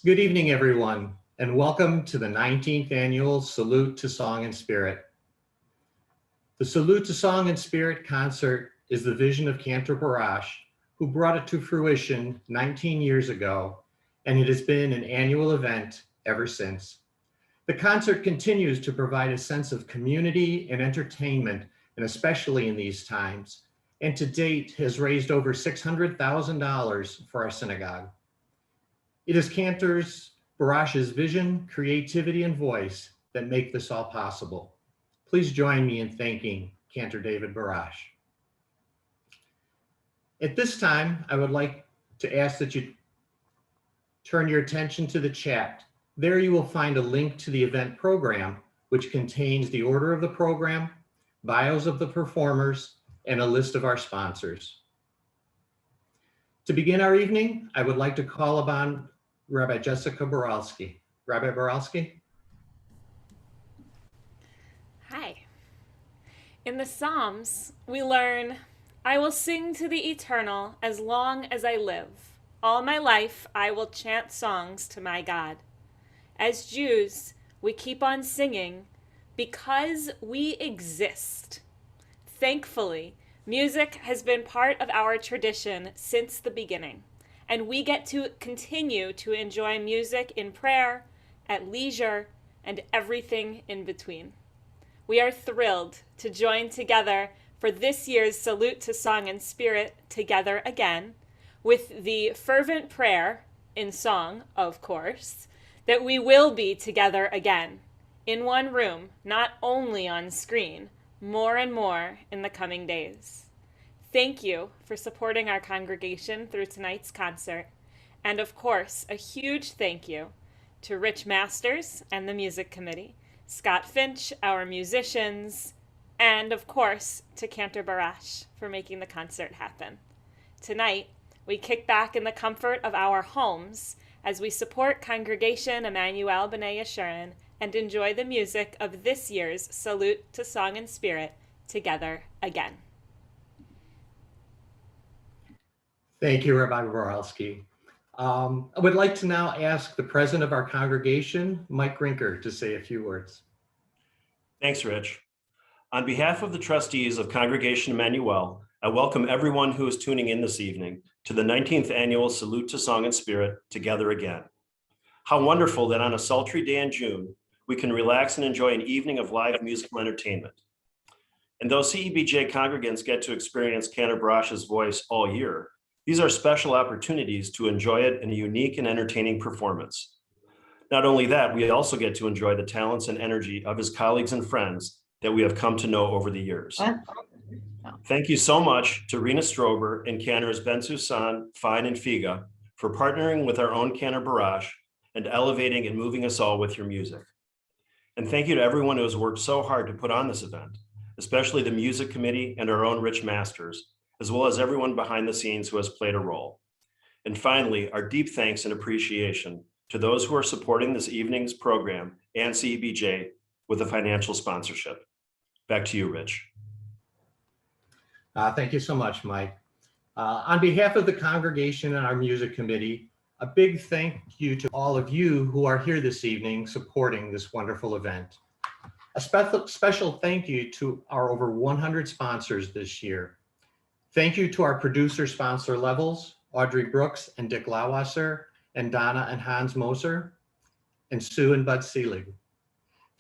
Good evening, everyone, and welcome to the 19th Annual Salute to Song and Spirit. The Salute to Song and Spirit concert is the vision of Cantor Barash, who brought it to fruition 19 years ago, and it has been an annual event ever since. The concert continues to provide a sense of community and entertainment, and especially in these times, and to date has raised over $600,000 for our synagogue. It is Cantor's Barash's vision, creativity, and voice that make this all possible. Please join me in thanking Cantor David Barash. At this time, I would like to ask that you turn your attention to the chat. There you will find a link to the event program, which contains the order of the program, bios of the performers, and a list of our sponsors. To begin our evening, I would like to call upon Rabbi Jessica Boralski. Rabbi Boralski? Hi. In the Psalms, we learn, I will sing to the eternal as long as I live. All my life, I will chant songs to my God. As Jews, we keep on singing because we exist. Thankfully, music has been part of our tradition since the beginning, and we get to continue to enjoy music in prayer, at leisure, and everything in between. We are thrilled to join together for this year's Salute to Song and Spirit Together Again, with the fervent prayer, in song, of course, that we will be together again, in one room, not only on screen, more and more in the coming days. Thank you for supporting our congregation through tonight's concert, and of course, a huge thank you to Rich Masters and the Music Committee, Scott Finch, our musicians, and of course, to Cantor Barash for making the concert happen. Tonight, we kick back in the comfort of our homes as we support Congregation Emmanuel B'nai Yeshurun and enjoy the music of this year's Salute to Song and Spirit Together Again. Thank you, Rabbi Boralski. I would like to now ask the president of our congregation, Mike Rinker, to say a few words. Thanks, Rich. On behalf of the trustees of Congregation Emmanuel, I welcome everyone who is tuning in this evening to the 19th Annual Salute to Song and Spirit Together Again. How wonderful that on a sultry day in June, we can relax and enjoy an evening of live musical entertainment. And though CEEBJ congregants get to experience Cantor Barash's voice all year, these are special opportunities to enjoy it in a unique and entertaining performance. Not only that, we also get to enjoy the talents and energy of his colleagues and friends that we have come to know over the years. Thank you so much to Rena Strober and Cantor's Bensoussan, Fine, and Figa for partnering with our own Cantor Barash and elevating and moving us all with your music. And thank you to everyone who has worked so hard to put on this event, especially the music committee and our own Rich Masters, as well as everyone behind the scenes who has played a role. And finally, our deep thanks and appreciation to those who are supporting this evening's program and CEEBJ with a financial sponsorship. Back to you, Rich. Thank you so much, Mike. On behalf of the congregation and our music committee, a big thank you to all of you who are here this evening supporting this wonderful event. A special thank you to our over 100 sponsors this year. Thank you to our producer sponsor levels, Audrey Brooks and Dick Lawasser, and Donna and Hans Moser, and Sue and Bud Seelig.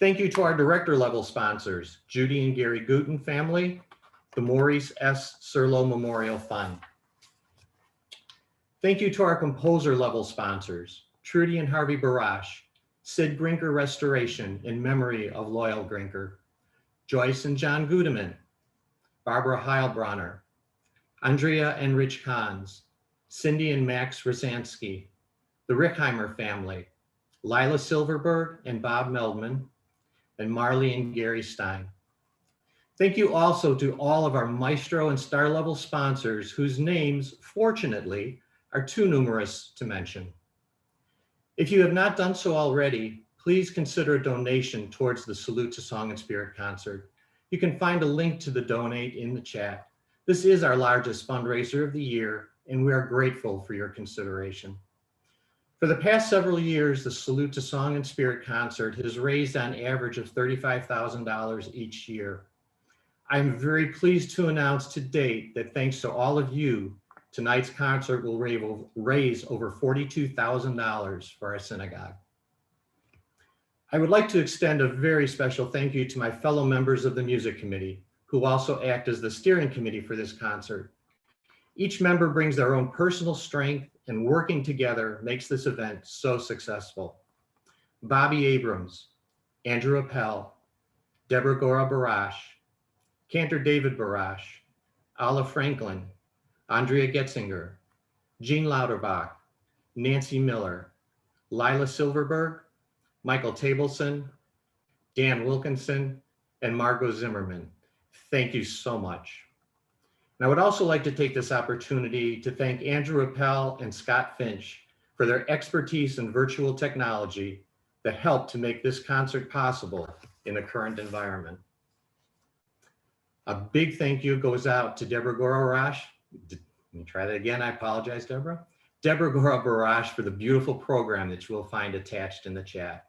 Thank you to our director level sponsors, Judy and Gary Guten family, the Maurice S. Serlo Memorial Fund. Thank you to our composer level sponsors, Trudy and Harvey Barash, Sid Grinker Restoration in memory of Loyal Grinker, Joyce and John Gudeman, Barbara Heilbronner, Andrea and Rich Kahns, Cindy and Max Rosansky, the Rickheimer family, Lila Silverberg and Bob Meldman, and Marley and Gary Stein. Thank you also to all of our Maestro and Star Level sponsors whose names, fortunately, are too numerous to mention. If you have not done so already, please consider a donation towards the Salute to Song and Spirit concert. You can find a link to the donate in the chat. This is our largest fundraiser of the year, and we are grateful for your consideration. For the past several years, the Salute to Song and Spirit concert has raised on average of $35,000 each year. I'm very pleased to announce to date that thanks to all of you, tonight's concert will raise over $42,000 for our synagogue. I would like to extend a very special thank you to my fellow members of the music committee, who also act as the steering committee for this concert. Each member brings their own personal strength, and working together makes this event so successful. Bobby Abrams, Andrew Appel, Deborah Gora Barash, Cantor David Barash, Ala Franklin, Andrea Getzinger, Jean Lauterbach, Nancy Miller, Lila Silverberg, Michael Tableson, Dan Wilkinson, and Margot Zimmerman. Thank you so much. And I would also like to take this opportunity to thank Andrew Appel and Scott Finch for their expertise in virtual technology that helped to make this concert possible in the current environment. A big thank you goes out to Deborah Gora-Barash. Let me try that again. I apologize, Deborah. Deborah Gora-Barash for the beautiful program that you will find attached in the chat.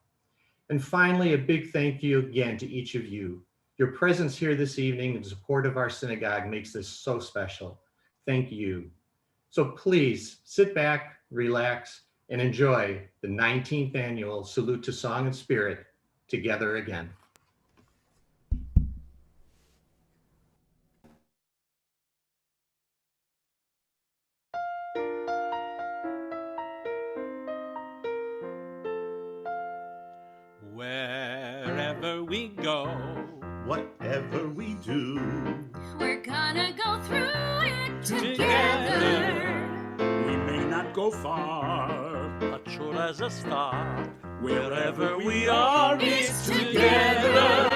And finally, a big thank you again to each of you. Your presence here this evening in support of our synagogue makes this so special. Thank you. So please sit back, relax, and enjoy the 19th annual Salute to Song and Spirit together again. Wherever we go, whatever we do, we're gonna go through it together. We may not go far, but sure as a star. wherever We are is together.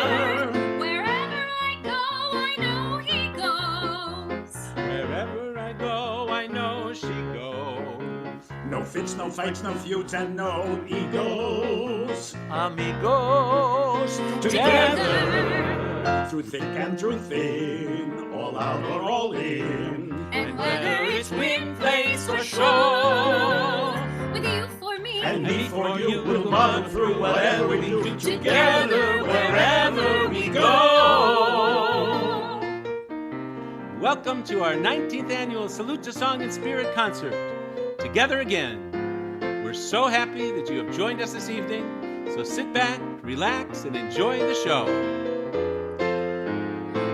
Wherever I go, I know he goes. Wherever I go, I know she goes. No fits, no fights, no feuds, and no egos. Amigos, together. Through thick and through thin, all out or all in. And Whether it's wind, place, or shore, with you for me, And me for you, we'll run through whatever we do together, wherever we go. Welcome to our 19th annual Salute to Song and Spirit concert. Together again. We're so happy that you have joined us this evening. So sit back, relax, and enjoy the show.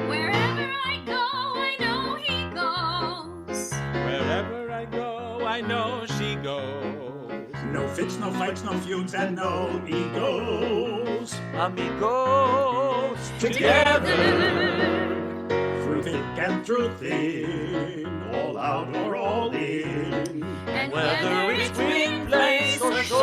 wherever I go, I know he goes. Wherever I go, I know she goes. No fits, no fights, no feuds, and no egos. Amigos, together. Through thick and through thin, all out or all in. And Whether it's wind, place, or shore,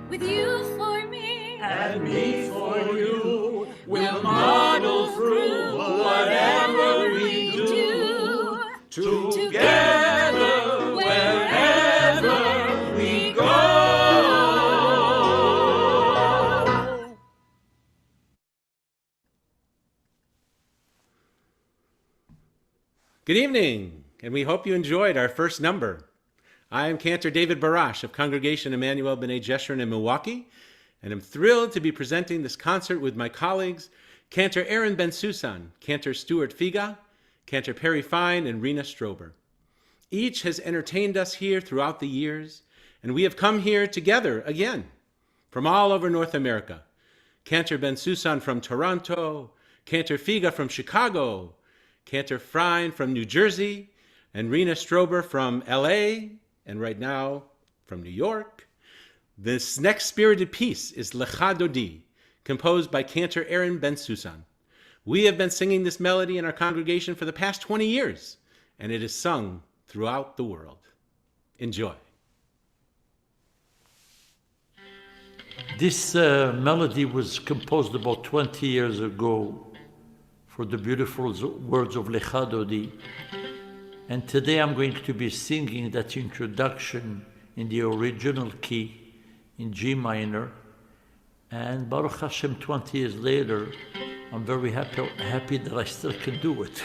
with you for me, And me for you, we'll muddle through whatever we do. Together, wherever we go. Good evening, and we hope you enjoyed our first number. I am Cantor David Barash of Congregation Emmanuel B'nai Jeshurun in Milwaukee, and I'm thrilled to be presenting this concert with my colleagues, Cantor Aaron Bensoussan, Cantor Stewart Figa, Cantor Perry Fine, and Rena Strober. Each has entertained us here throughout the years, and we have come here together again from all over North America. Cantor Bensoussan from Toronto, Cantor Figa from Chicago, Cantor Fine from New Jersey, and Rena Strober from LA, and right now from New York. This next spirited piece is Lecha Dodi, composed by Cantor Aaron Bensoussan. We have been singing this melody in our congregation for the past 20 years, and it is sung throughout the world. Enjoy. This melody was composed about 20 years ago for the beautiful words of Lecha Dodi. And today I'm going to be singing that introduction in the original key in G minor. And Baruch Hashem, 20 years later, I'm very happy that I still can do it.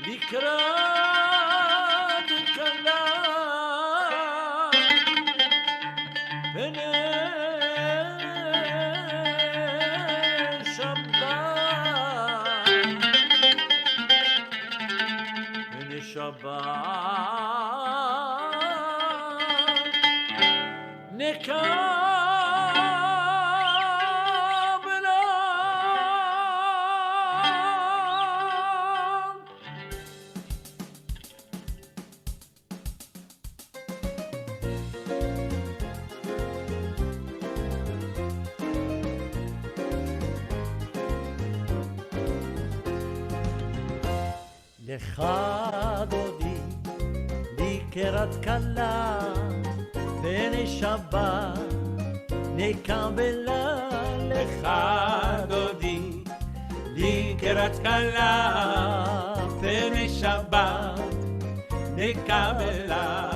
לקראת כלה פני שבת פני שבת נקבלה לך דודי לקראת כלה פני שבת נקבלה לך דודי לקראת כלה פני שבת נקבלה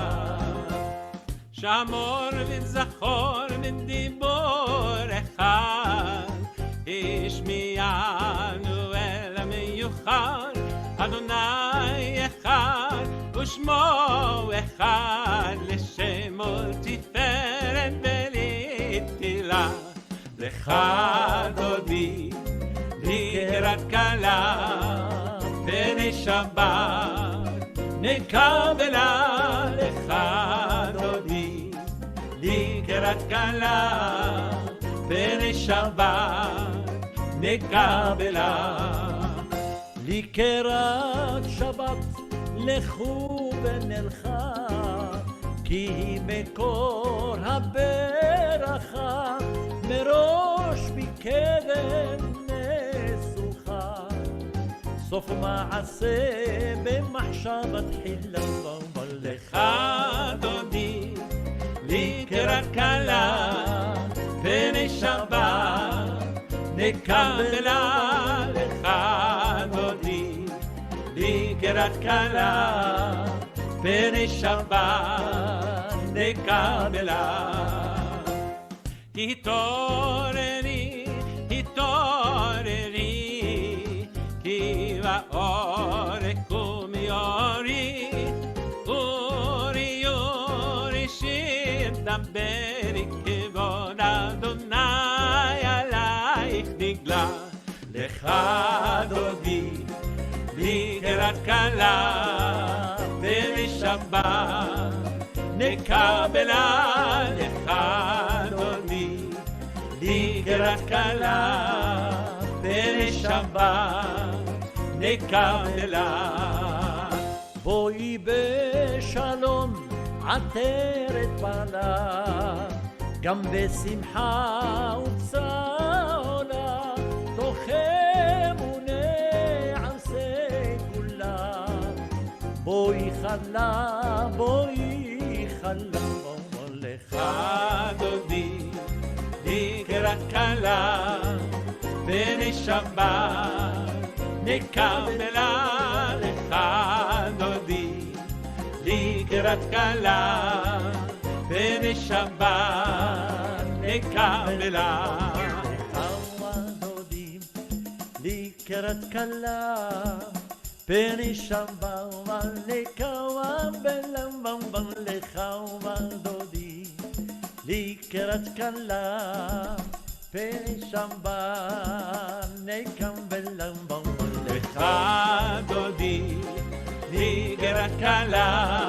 שמור וזכור מן דיבור אחד השמיענו אל המיוחד אדוני אחד ושמו אחד לשם ולתפארת ולתהילה לך דודי לקראת כלה פני שבת נקבלה לך דודי לקראת כלה פני שבת נקבלה לקראת שבת לכו ונלכה כי היא מקור הברכה מראש בקדם נסוכה סוף מעשה במחשבת תחילה לך דודי לקראת כלה פני שבת נקבלה לך דודי לקראת כלה פני שבת נקבלה התעוררי התעוררי כי באור יקום יורי אורי אורי שתדברי כבוד אדוני עלייך נגלה לך דודי לקראת כלה פני שבת נקבלה לך דודי לקראת כלה פני שבת נקבלה בואי בשלום עטרת בעלה גם בשמחה וצהלה תוך אמונה עשה כולה בואי חלה לך דודי לקראת כלה פני שבת נקבלה לך דודי לקראת כלה פני שבת נקבלה דודי לקראת כלה פני שבת נקבלה לך דודי לקראת כלה פני שבת נקבלה לך דודי לקראת כלה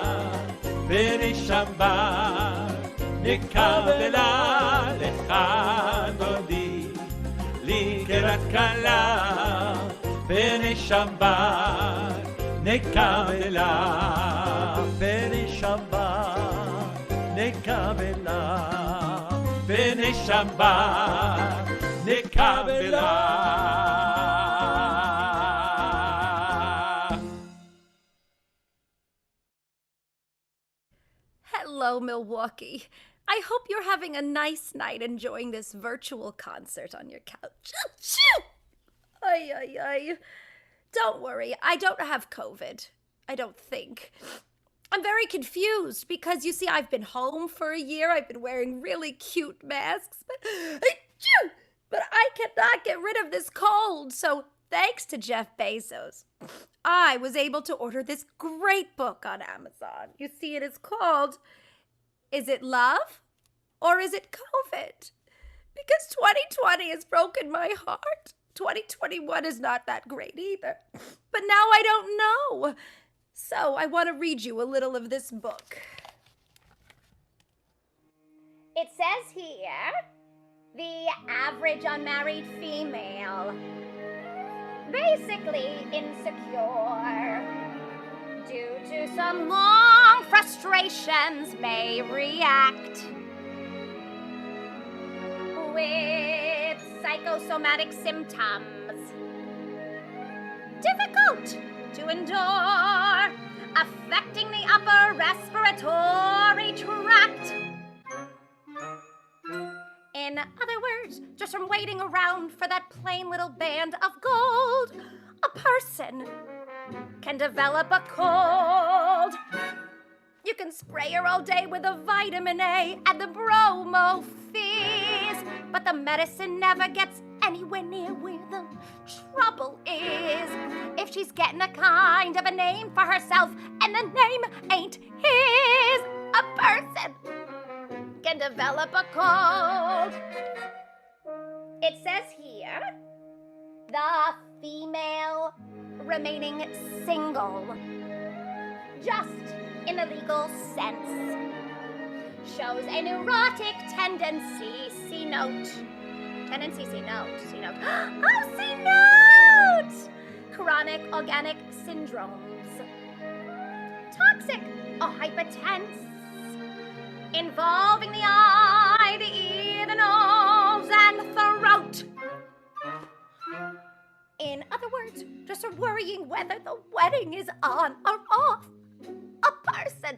פני שבת נקבלה לך דודי לקראת כלה פני שבת נקבלה פני שבת נקבלה פני שבת נקבלה Hello, Milwaukee. I hope you're having a nice night enjoying this virtual concert on your couch. Ay, ay, ay. Don't worry, I don't have COVID. I don't think. I'm very confused because, you see, I've been home for a year. I've been wearing really cute masks. But I cannot get rid of this cold. So Thanks to Jeff Bezos, I was able to order this great book on Amazon. You see, it is called, Is It Love or Is It COVID? Because 2020 has broken my heart. 2021 is not that great either. But now I don't know. So I want to read you a little of this book. It says here, the average unmarried female, basically insecure, due to some long frustrations, may react with psychosomatic symptoms, difficult to endure, affecting the upper respiratory tract. In other words, just from waiting around for that plain little band of gold, a person can develop a cold. You can spray her all day with the vitamin A and the bromo fizz, but the medicine never gets anywhere near where the trouble is. If she's getting a kind of a name for herself and the name ain't his, a person can develop a cold. It says here, the female remaining single, just in the legal sense, shows a neurotic tendency, C note. Tendency, C note, C note. Oh, C note! Chronic organic syndromes. Toxic or hypertense, involving the eye, the ear, the nose, and throat. In other words, just worrying whether the wedding is on or off. A person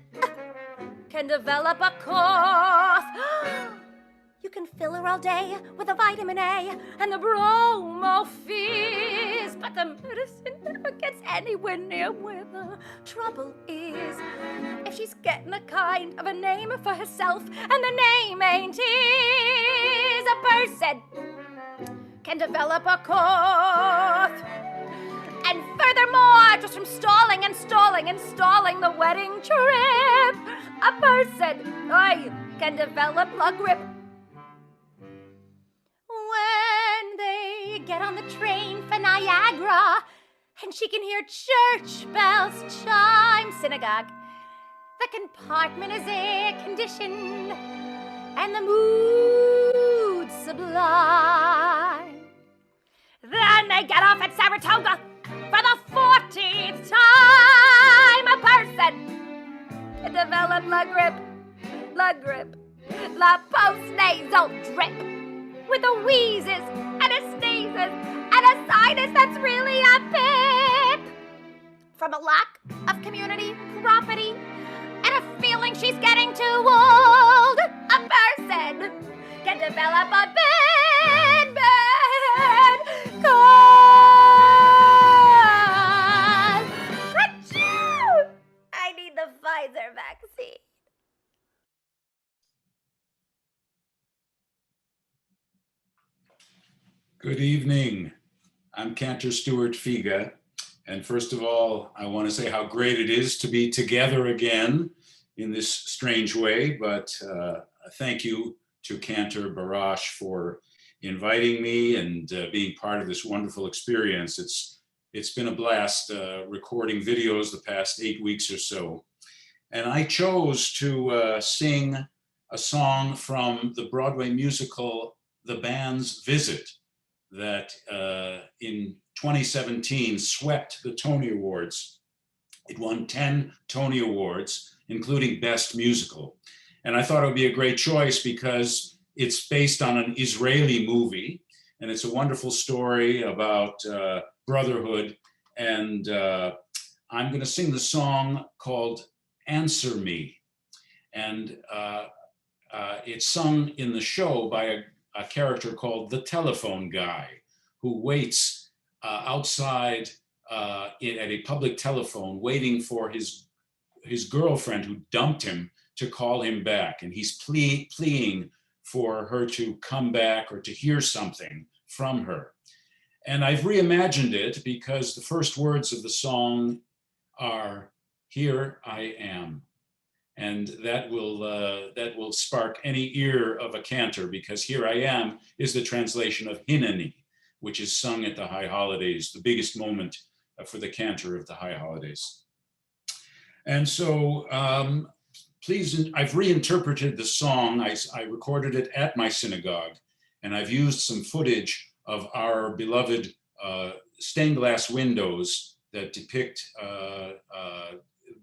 can develop a cough. You can fill her all day with the vitamin A and the bromo fizz, but the medicine never gets anywhere near where the trouble is. If she's getting a kind of a name for herself and the name ain't his, a person can develop a cough. And furthermore, just from stalling and stalling and stalling the wedding trip, a person can develop a grip. When they get on the train for Niagara and she can hear church bells chime, synagogue, the compartment is air-conditioned and the mood sublime. Then they get off at Saratoga for the 14th time. A person can develop la grippe, la post-nasal drip, with the wheezes and a sneezes and a sinus that's really a pip, from a lack of community property and a feeling she's getting too old. A person can develop a bad cold. Achoo! I need the Pfizer vaccine. Good evening. I'm Cantor Stewart Figa. And first of all, I want to say how great it is to be together again in this strange way. But thank you to Cantor Barash for inviting me and being part of this wonderful experience. It's been a blast recording videos the past 8 weeks or so. And I chose to sing a song from the Broadway musical, The Band's Visit, that in 2017 swept the Tony Awards. It won 10 Tony Awards, including Best Musical. And I thought it would be a great choice because it's based on an Israeli movie, and it's a wonderful story about brotherhood. And I'm gonna sing the song called Answer Me. And it's sung in the show by a character called the telephone guy, who waits outside at a public telephone, waiting for his girlfriend who dumped him to call him back. And he's pleading for her to come back or to hear something from her. And I've reimagined it because the first words of the song are, "Here I am." And that will spark any ear of a cantor, because "Here I am" is the translation of Hineni, which is sung at the High Holidays, the biggest moment for the cantor of the High Holidays. And so please, I've reinterpreted the song. I recorded it at my synagogue, and I've used some footage of our beloved stained glass windows that depict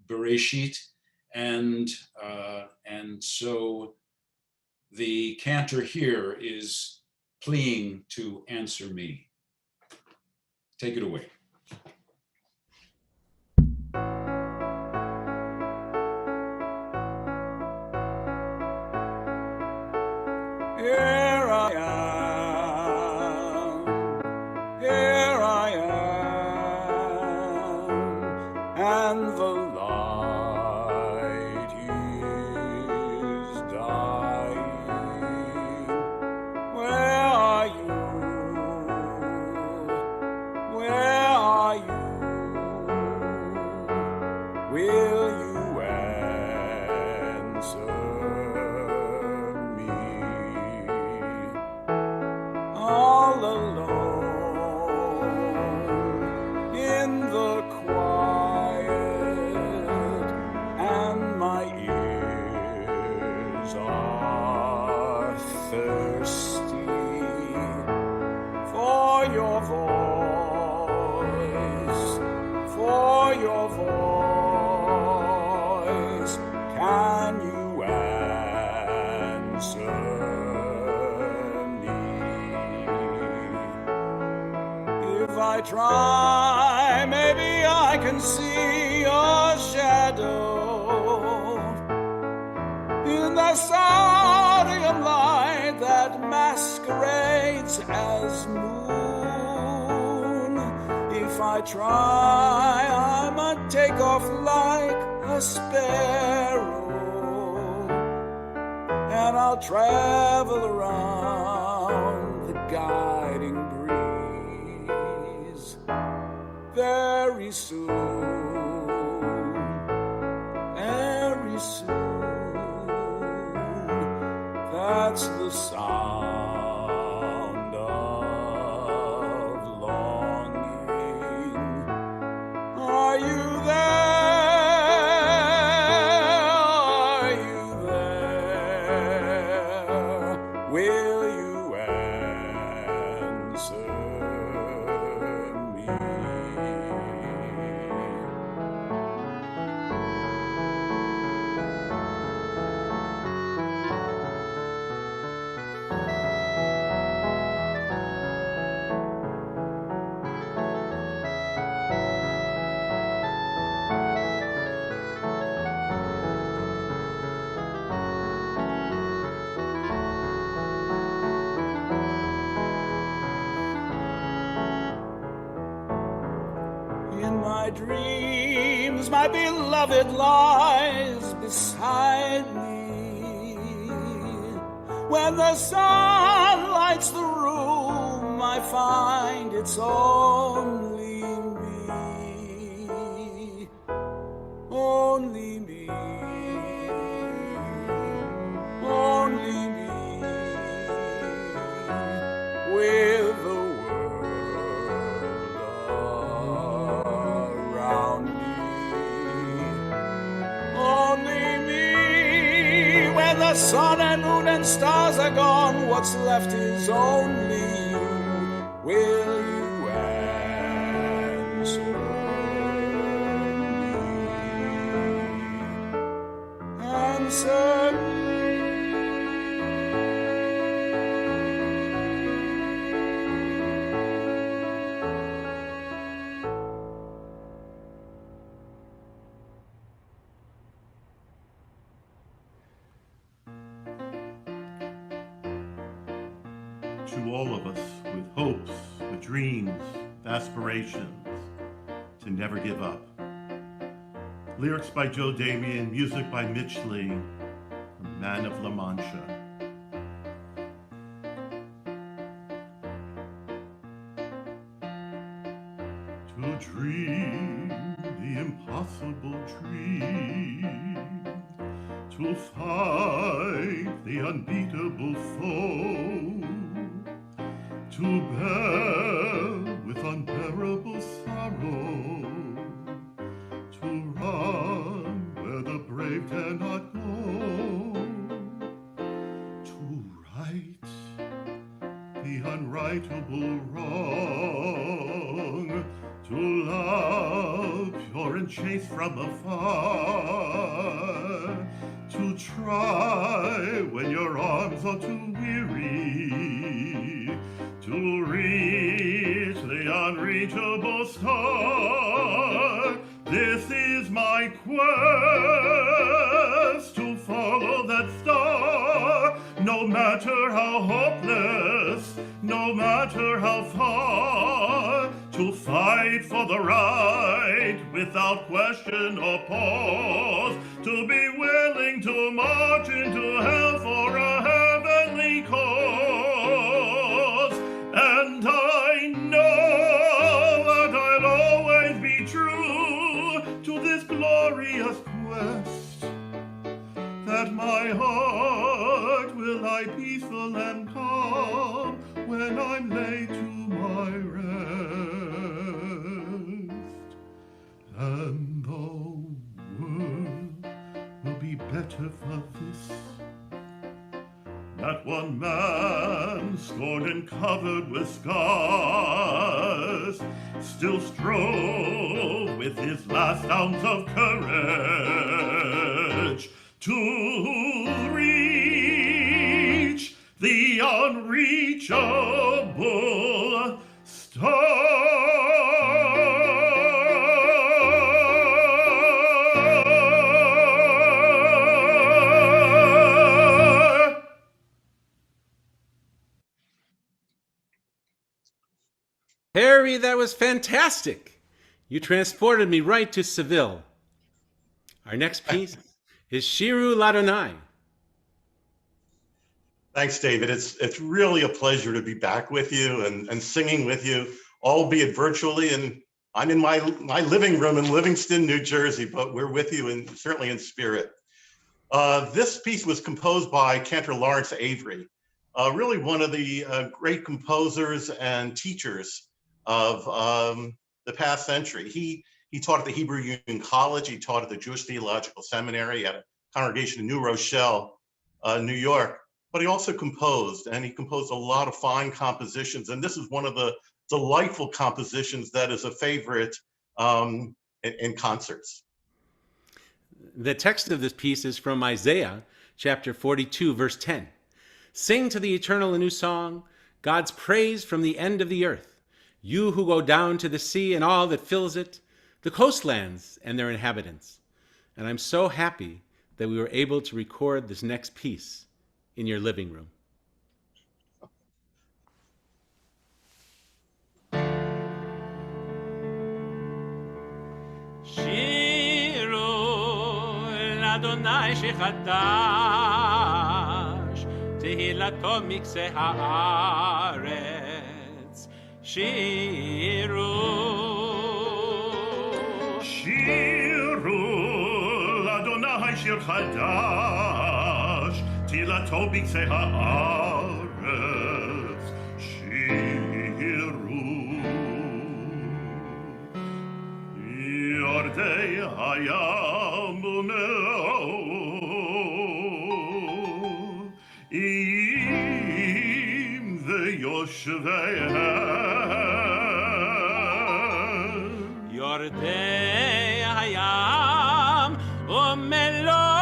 Bereshit. And so the cantor here is pleading to answer me. Take it away. Here I am, and the light is dying. Where are you? Where are you? Will you answer me? All alone in the quiet, and my ears are thirsty for your voice, for your voice. Can you answer me? If I try, maybe I can see your shadow in the sodium light that masquerades as moon. If I try, I might take off like a sparrow, and I'll travel around the guiding breeze. Very soon, very soon, that's the sound of longing. Are you there? Are you there? Will you answer me? In my dreams, my beloved lies beside me. When the sun lights the room, I find it's only me. Only me. Only me. With the around me. Only me. When the sun and moon and stars are gone, what's left is only you. Will you answer me? Answer me. To all of us with hopes, with dreams, with aspirations, to never give up. Lyrics by Joe Damian, music by Mitch Lee, from Man of La Mancha. impossible dream, to fight the unbeatable foe, to bear with unbearable sorrow, to run where the brave cannot go, to right the unrightable wrong, to love pure and chaste from afar, to try when your arms are too weary, to reach the unreachable star. This is my quest, to follow that star, no matter how hopeless, no matter how far, to fight for the right without question or pause, to be willing to march into hell for a heavenly cause. And I know that I'll always be true to this glorious quest, that my heart will lie peaceful and calm when I'm laid to my rest. And the world will be better for this, that one man, scorned and covered with scars, still strove with his last ounce of courage to reach the unreachable star. Harry, that was fantastic. You transported me right to Seville. Our next piece is Shiru Ladonai. Thanks, David. It's really a pleasure to be back with you and singing with you, albeit virtually. And I'm in my living room in Livingston, New Jersey, but we're with you and certainly in spirit. This piece was composed by Cantor Lawrence Avery, really one of the great composers and teachers of the past century. He taught at the Hebrew Union College. He taught at the Jewish Theological Seminary at a congregation in New Rochelle, New York. But he also composed, and he composed a lot of fine compositions. And this is one of the delightful compositions that is a favorite in concerts. The text of this piece is from Isaiah chapter 42, verse 10. Sing to the eternal a new song, God's praise from the end of the earth. You who go down to the sea and all that fills it, the coastlands and their inhabitants. And I'm so happy that we were able to record this next piece in your living room. שירו לאדוני שחדש, תהילתו מקצה הארץ. שירו לאדוני שיר חדש, תהילתו בקצה הארץ. שירו יורדי הים ומלואו, איים ויושביהם. יורדי הים ומלואו,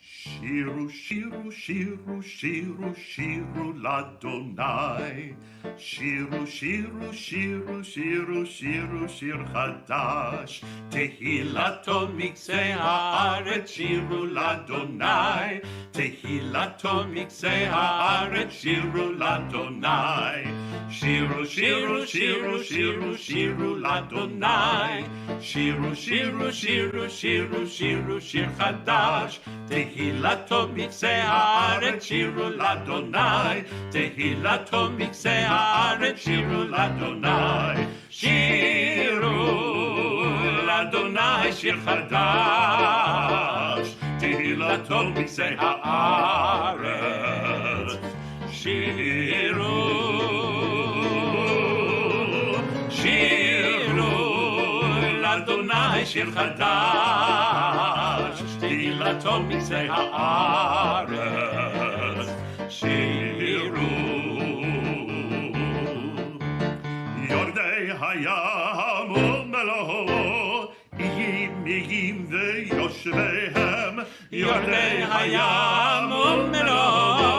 שירו Shiru, shiru, shiru, shiru, shiru l'Adonai. Shiru, shiru, shiru, shiru, shiru, shir chadash. Tehilato mikzei haaretz, shiru l'Adonai. Tehilato mikzei haaretz, shiru l'Adonai. Shiru, shiru, shiru, shiru, shiru l'Adonai. Shiru, shiru, shiru, shiru, shiru, shir chadash. Tehilato mikzei haaretz, shiru l'Adonai. Tehilato mikzei haaretz, shiru l'Adonai. Shiru l'Adonai, shir chadash. Tehilato mikzei haaretz. Shiru, shiru l'Adonai, shir chadash. Tehilato mikzei haaretz. Shiru. Yordei hayam u'meloho, iyim ve'yoshveihem. Yordei hayam u'meloho,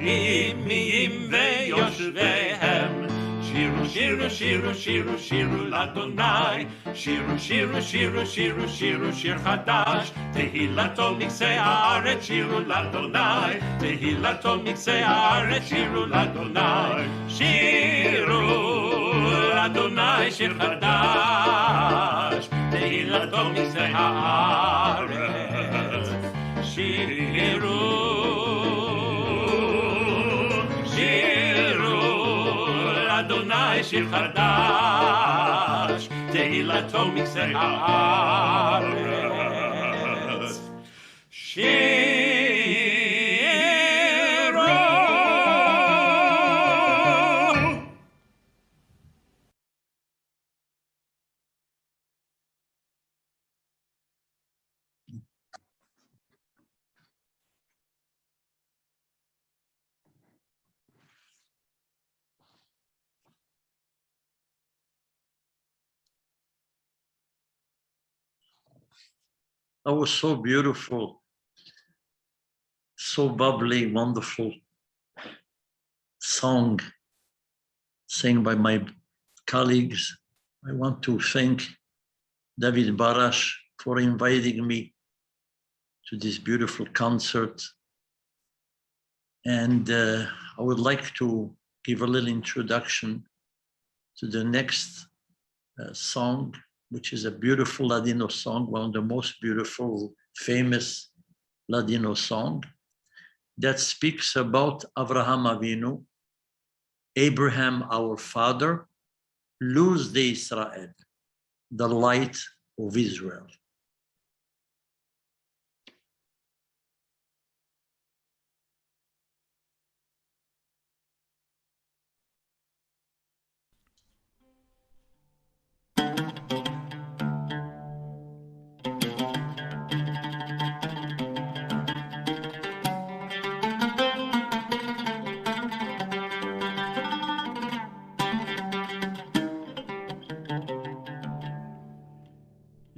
iyim ve'yoshveihem. Shiru, shiru, shiru, shiru, shiru l'Adonai. Shiru, shiru, shiru, shiru, shiru, shir chadash. Tehilato mikzei haaretz, shiru l'Adonai. Tehilato mikzei haaretz, shiru l'Adonai. Shiru l'Adonai, shir chadash. Tehilato mikzei haaretz. Shiru, shiru l'Adonai, shir chadash. Tehilato mikzei haaretz. Shiru. That was so beautiful, so bubbly, wonderful song sang by my colleagues. I want to thank David Barash for inviting me to this beautiful concert. And I would like to give a little introduction to the next song, which is a beautiful Ladino song, one of the most beautiful, famous Ladino song that speaks about Avraham Avinu, Abraham, our father, Luz de Israel, the light of Israel.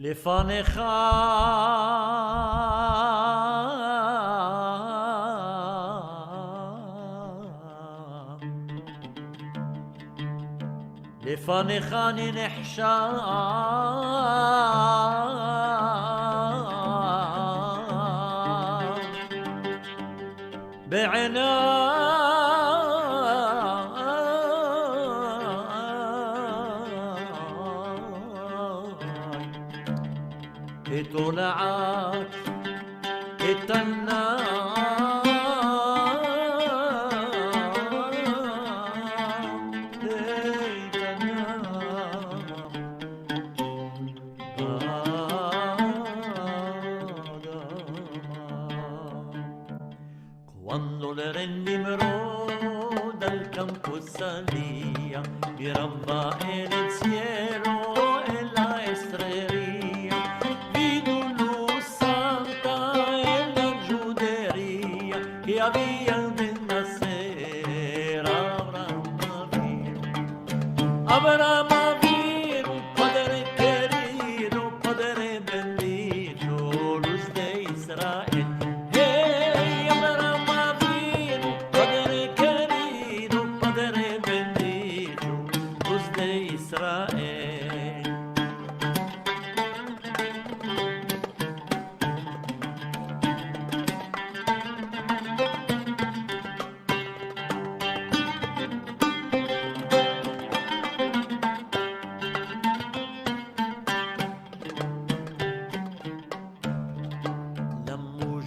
לפניך לפניך אני נחשב בעיניי תולעת את Cuando le rendimos dal campo salía, miraba en el cielo en la estrella, vino luz santa en la judería que había de nacer Abraham Avinu, Padre querido, Padre bendito, luz de Israel.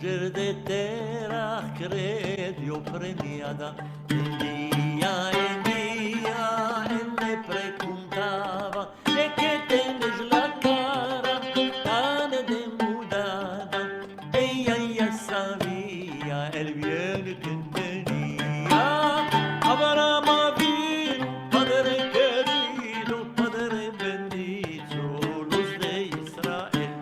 ruggir de terra credio premiada en día él le preguntaba ¿de qué tienes la cara tan demudada? Ella ya sabía el bien que tenía. Abraham vino, padre querido, padre bendito, luz de Israel.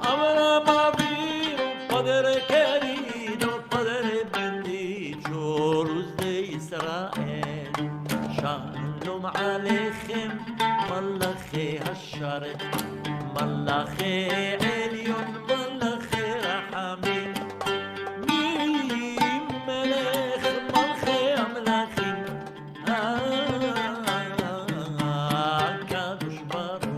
Abraham vino, padre querido, padre bendito, luz de Israel. Shalom aleichem, malachi hasharet, malachi elyon, malachi rachamim. Mi melech malchi amlachim, HaKadosh Baruch Hu.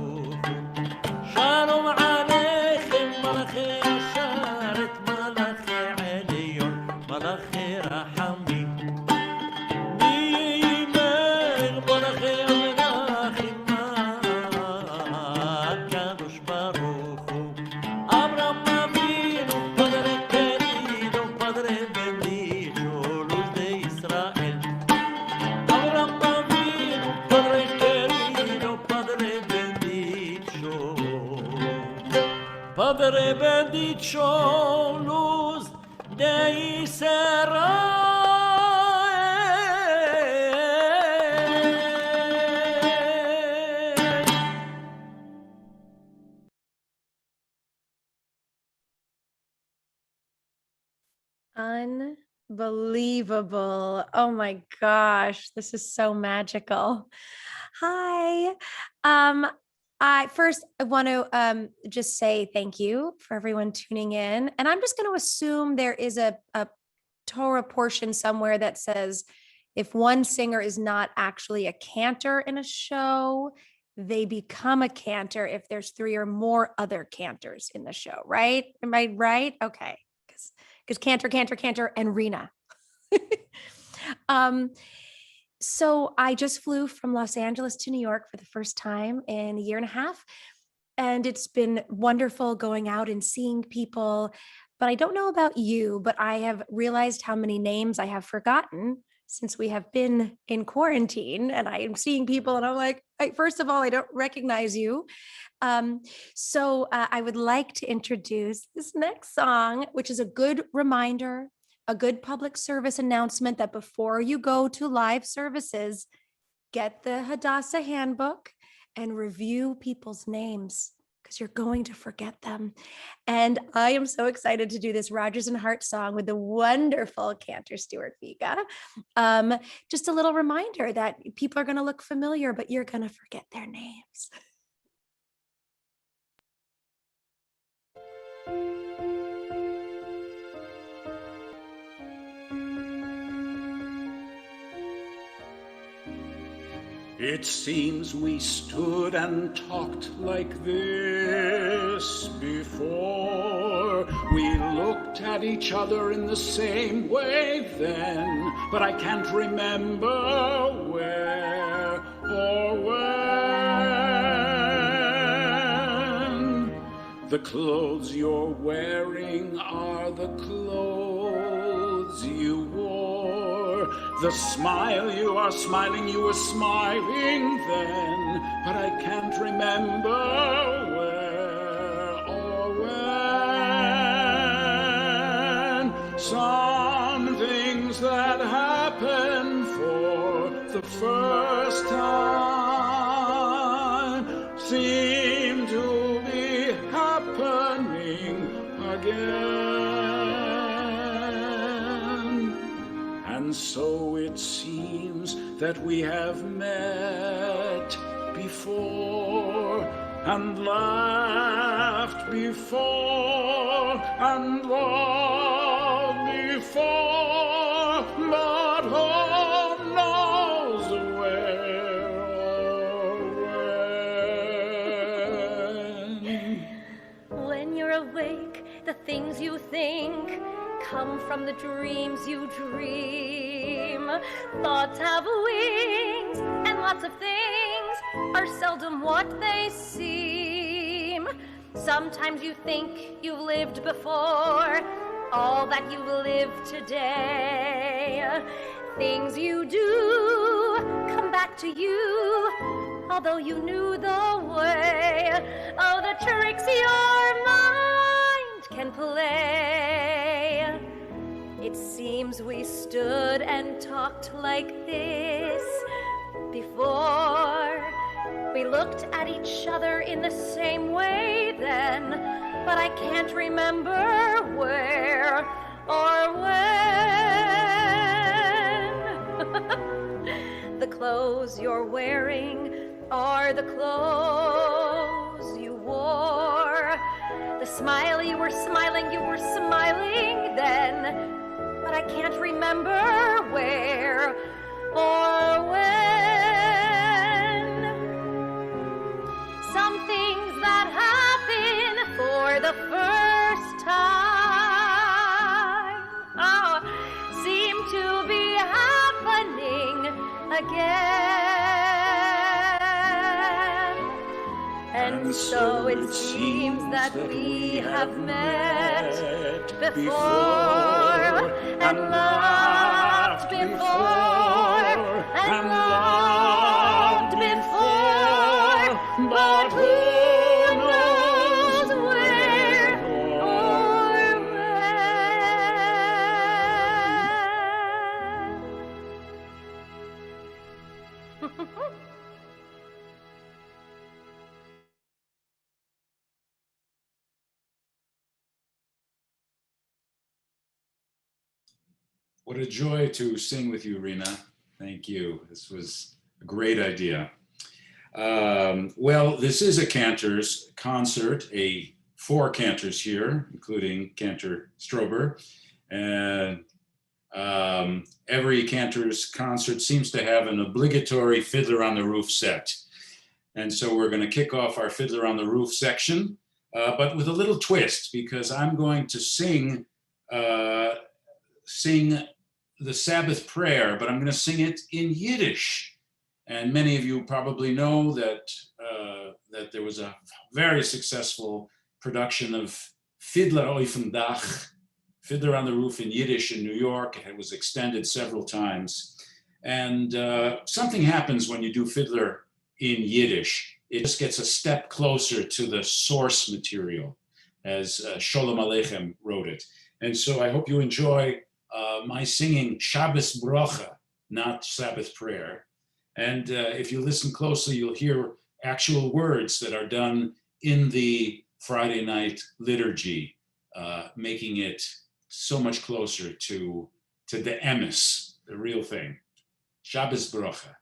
Shalom aleichem, malachi hasharet, malachi elyon, malachi rachamim. Padre bendito, luz de Israel. Unbelievable. Oh my gosh, this is so magical. Hi. I want to just say thank you for everyone tuning in. And I'm just going to assume there is a Torah portion somewhere that says if one singer is not actually a cantor in a show, they become a cantor if there's 3 or more other cantors in the show, right? Am I right? Okay. Because Cantor, and Rena. So I just flew from Los Angeles to New York for the first time in a year and a half. And it's been wonderful going out and seeing people. But I don't know about you, but I have realized how many names I have forgotten since we have been in quarantine. And I am seeing people and I'm like, first of all, I don't recognize you. So I would like to introduce this next song, which is a good reminder, a good public service announcement that before you go to live services, get the Hadassah handbook and review people's names because you're going to forget them. And I am so excited to do this Rodgers and Hart song with the wonderful Cantor Stewart Figa. Just a little reminder that people are going to look familiar, but you're going to forget their names. It seems we stood and talked like this before. We looked at each other in the same way then, but I can't remember where or when. The clothes you're wearing are the clothes you wore. The smile you are smiling, you were smiling then, but I can't remember where or when. Some things that happen for the first time seem to be happening again. And so it seems that we have met before and laughed before and loved before, but who knows where or when. When you're awake, the things you think come from the dreams you dream. Thoughts have wings, and lots of things are seldom what they seem. Sometimes you think you've lived before, all that you live today. Things you do come back to you, although you knew the way. Oh, the tricks your mind can play. It seems we stood and talked like this before. We looked at each other in the same way then, but I can't remember where or when. The clothes you're wearing are the clothes you wore. The smile you were smiling then, but I can't remember where or when. Some things that happen for the first time seem to be happening again. And so it seems that we have met before and loved before and loved before, but who knows where or when. What a joy to sing with you, Rena. Thank you. This was a great idea. Well, this is a Cantor's concert, 4 Cantors here, including Cantor Strober. And every Cantor's concert seems to have an obligatory Fiddler on the Roof set. And so we're going to kick off our Fiddler on the Roof section, but with a little twist, because I'm going to sing the Sabbath prayer, but I'm going to sing it in Yiddish. And many of you probably know that that there was a very successful production of Fiddler auf dem Dach, Fiddler on the Roof in Yiddish in New York. It was extended several times. And something happens when you do Fiddler in Yiddish. It just gets a step closer to the source material, as Sholem Aleichem wrote it. And so I hope you enjoy my singing Shabbos Bracha, not Sabbath prayer. And if you listen closely, you'll hear actual words that are done in the Friday night liturgy, making it so much closer to the emes, the real thing. Shabbos Bracha.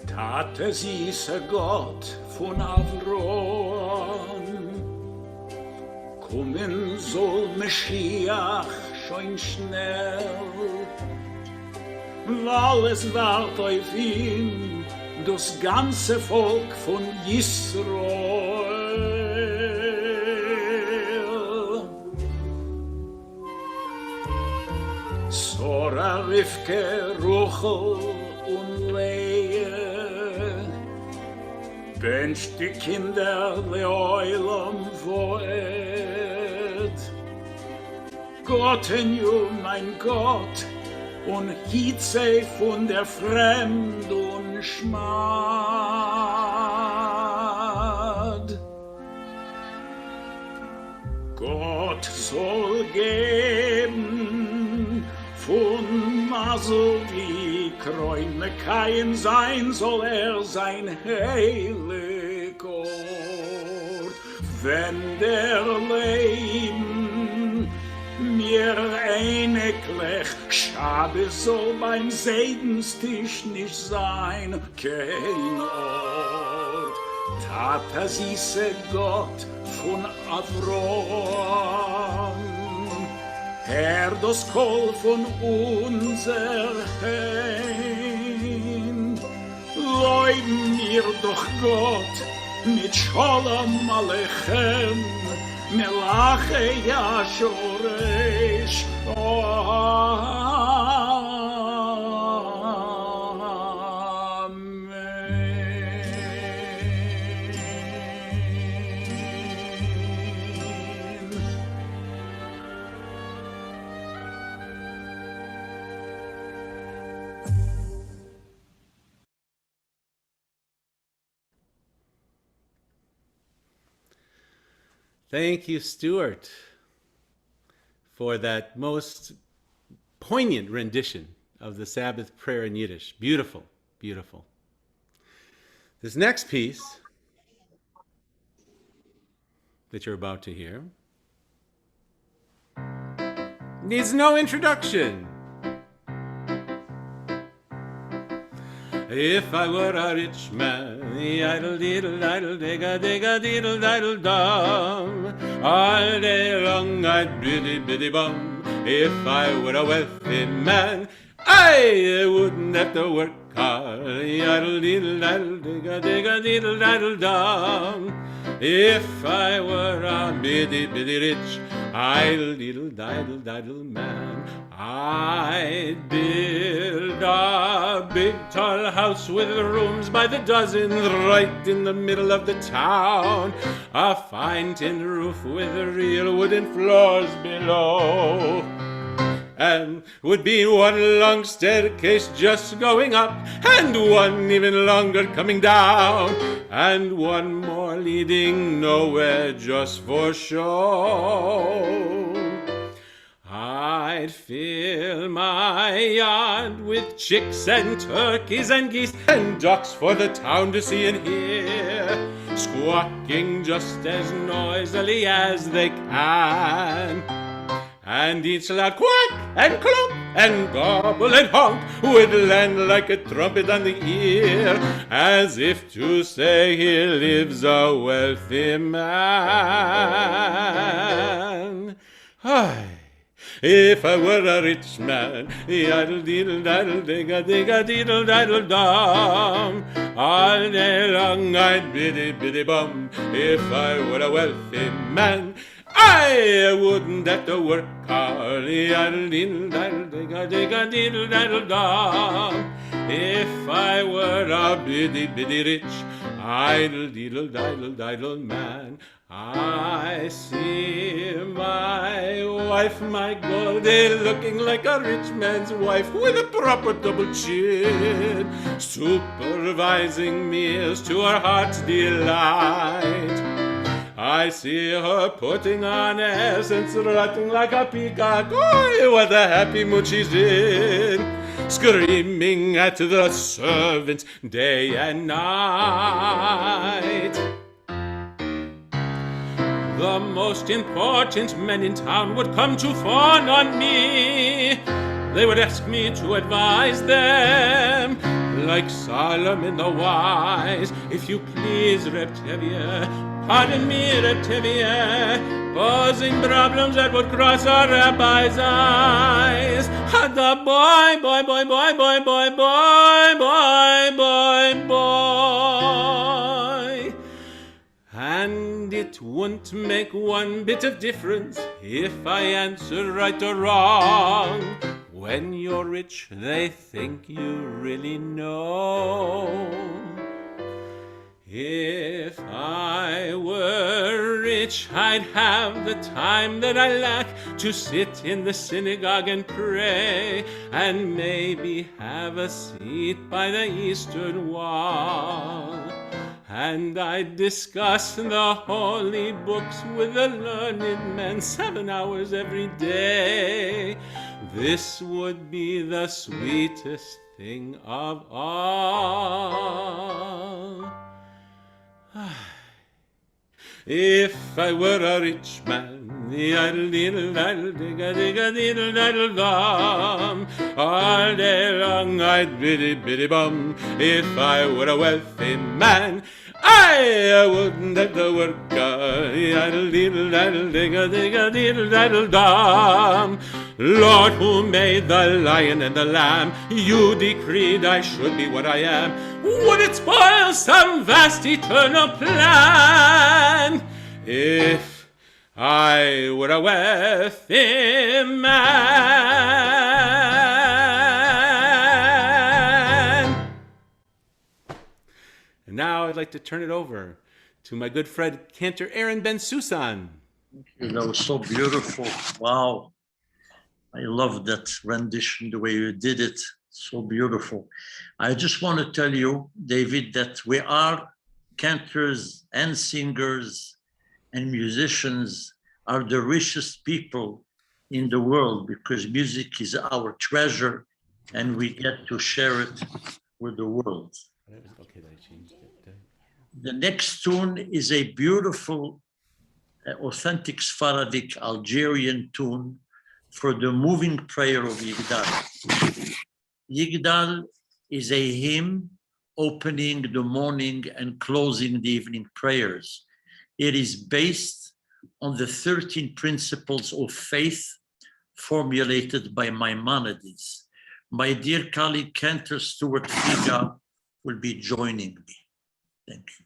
Tate süße Gott von Avrom, kommen soll Mashiach schon schnell, weil es wart auf ihn das ganze Volk von Israel. Sora, Rivke, Ruchel und Leah, Bench die Kinder leoilem voed. Gott in you, mein Gott, und hielt sie von der Fremd und Schmad. Gott soll geben von Masel wie Kräume kein sein, soll sein heilig Ort. Wenn der Leben mir einiglich Schabes soll beim Sedenstisch nicht sein, kein Ort. Tata süße Gott von Avrom, Herr das Kohl von unser Heim. Leuen mir doch Gott mit Shalom Aleichem, Melache Yashoresh. Thank you, Stewart, for that most poignant rendition of the Sabbath prayer in Yiddish. Beautiful, beautiful. This next piece that you're about to hear needs no introduction. If I were a rich man, idle diddle diddle digga digga diddle diddle dum, all day long I'd biddy biddy bum. If I were a wealthy man, I wouldn't have to work hard. Idle diddle diddle digga digga diddle diddle dum. If I were a biddy biddy rich, idle diddle diddle diddle man, I'd build a big tall house with rooms by the dozen right in the middle of the town. A fine tin roof with real wooden floors below. And would be one long staircase just going up, and one even longer coming down, and one more leading nowhere just for show. I'd fill my yard with chicks and turkeys and geese and ducks for the town to see and hear, squawking just as noisily as they can. And each loud quack and cluck and gobble and honk would land like a trumpet on the ear, as if to say here lives a wealthy man. Ay, if I were a rich man, idle diddle diddle digga digga diddle diddle dum, all day long I'd biddy biddy bum. If I were a wealthy man, I wouldn't have to work hard. Idle diddle diddle digga digga diddle diddle dum. If I were a biddy biddy rich, idle diddle diddle diddle man, I see my wife, my Goldie, looking like a rich man's wife with a proper double chin, supervising meals to her heart's delight. I see her putting on airs and strutting like a peacock. Oh, what a happy mood she's in, screaming at the servants day and night. The most important men in town would come to fawn on me. They would ask me to advise them, like Solomon the wise. If you please, Reb Tevye, pardon me, Reb Tevye, posing problems that would cross our rabbi's eyes. The boy, boy, boy, boy, boy, boy, boy, boy, boy, boy. And it won't make one bit of difference if I answer right or wrong. When you're rich, they think you really know. If I were rich, I'd have the time that I lack to sit in the synagogue and pray, and maybe have a seat by the eastern wall. And I'd discuss the holy books with the learned men 7 hours every day. This would be the sweetest thing of all. If I were a rich man, idle diddle diddle digga digga diddle diddle dum, all day long I'd biddy biddy bum. If I were a wealthy man, I wouldn't have the work. Diddle-daddle-ding-a-ding-a-diddle-daddle-dum. Lord, who made the lion and the lamb, you decreed I should be what I am. Would it spoil some vast eternal plan if I were a wealthy man? And now I'd like to turn it over to my good friend Cantor Bensoussan. That was so beautiful. Wow. I love that rendition, the way you did it. So beautiful. I just want to tell you, David, that we are cantors and singers and musicians are the richest people in the world because music is our treasure and we get to share it with the world. Okay, I changed it. The next tune is a beautiful, authentic Sephardic Algerian tune for the moving prayer of Yigdal. Yigdal is a hymn opening the morning and closing the evening prayers. It is based on the 13 principles of faith formulated by Maimonides. My dear colleague Cantor Stewart Figa will be joining me. Thank you.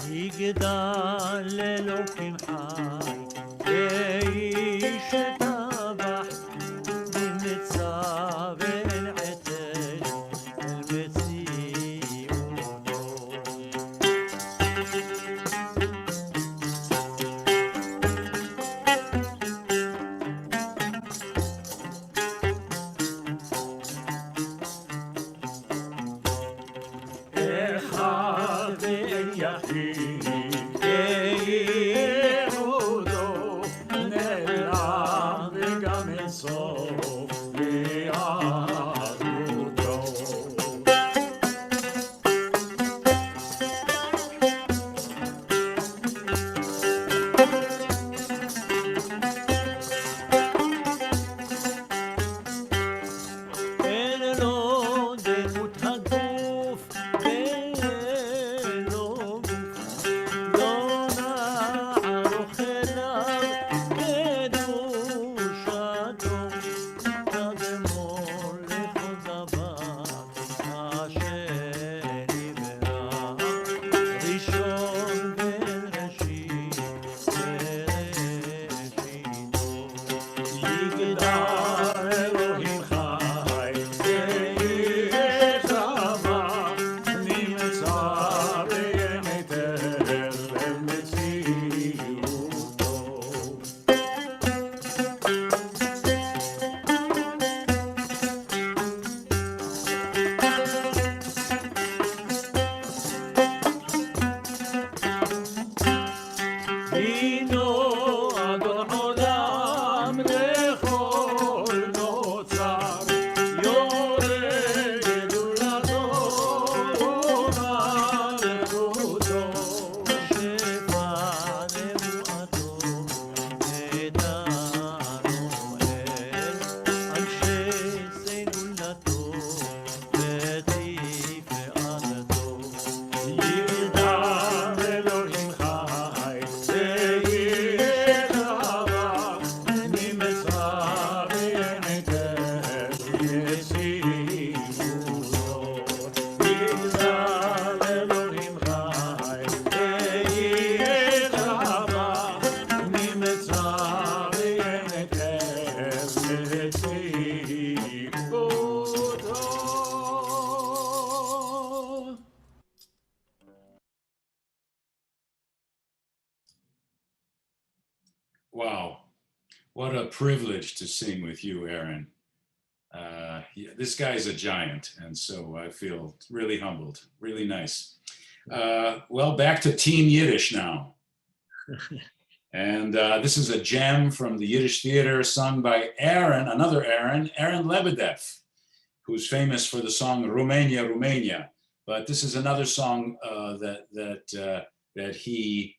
יגדל אלוקים חי, ואיש טבח, ממצב אל עתל, אל מציאותו. אחד ואין יחיד, כייחודו, נעלם וגם אין סוף ליהדותו. אין לו דמות הגוף, ואין לו גוף, לא נערוך אליו קדושתו, קדמו לכל דבר אשר נברא, ראשון בראשית בראשיתו. יגדל אלוהים חי, ואיש טבח, נמצא באמת אל מציאותו. הינו אדון עולם לכל נוצר, יורה גדולתו ומלכותו, שפע נבואתו נתנו אל, אנשי סגולתו ותפארתו. יגדל אלוהים חי, ואיש טבח, נמצא באמת אל מציאותו. יגדל אלוהים חי, ואיש טבח, נמצא באמת אל מציאותו. Wow. What a privilege to sing with you, Aaron. This guy's a giant, and so I feel really humbled, really nice. Well, back to Team Yiddish now. And this is a gem from the Yiddish theater sung by Aaron, another Aaron Lebedev, who's famous for the song Romania, Romania. But this is another song that he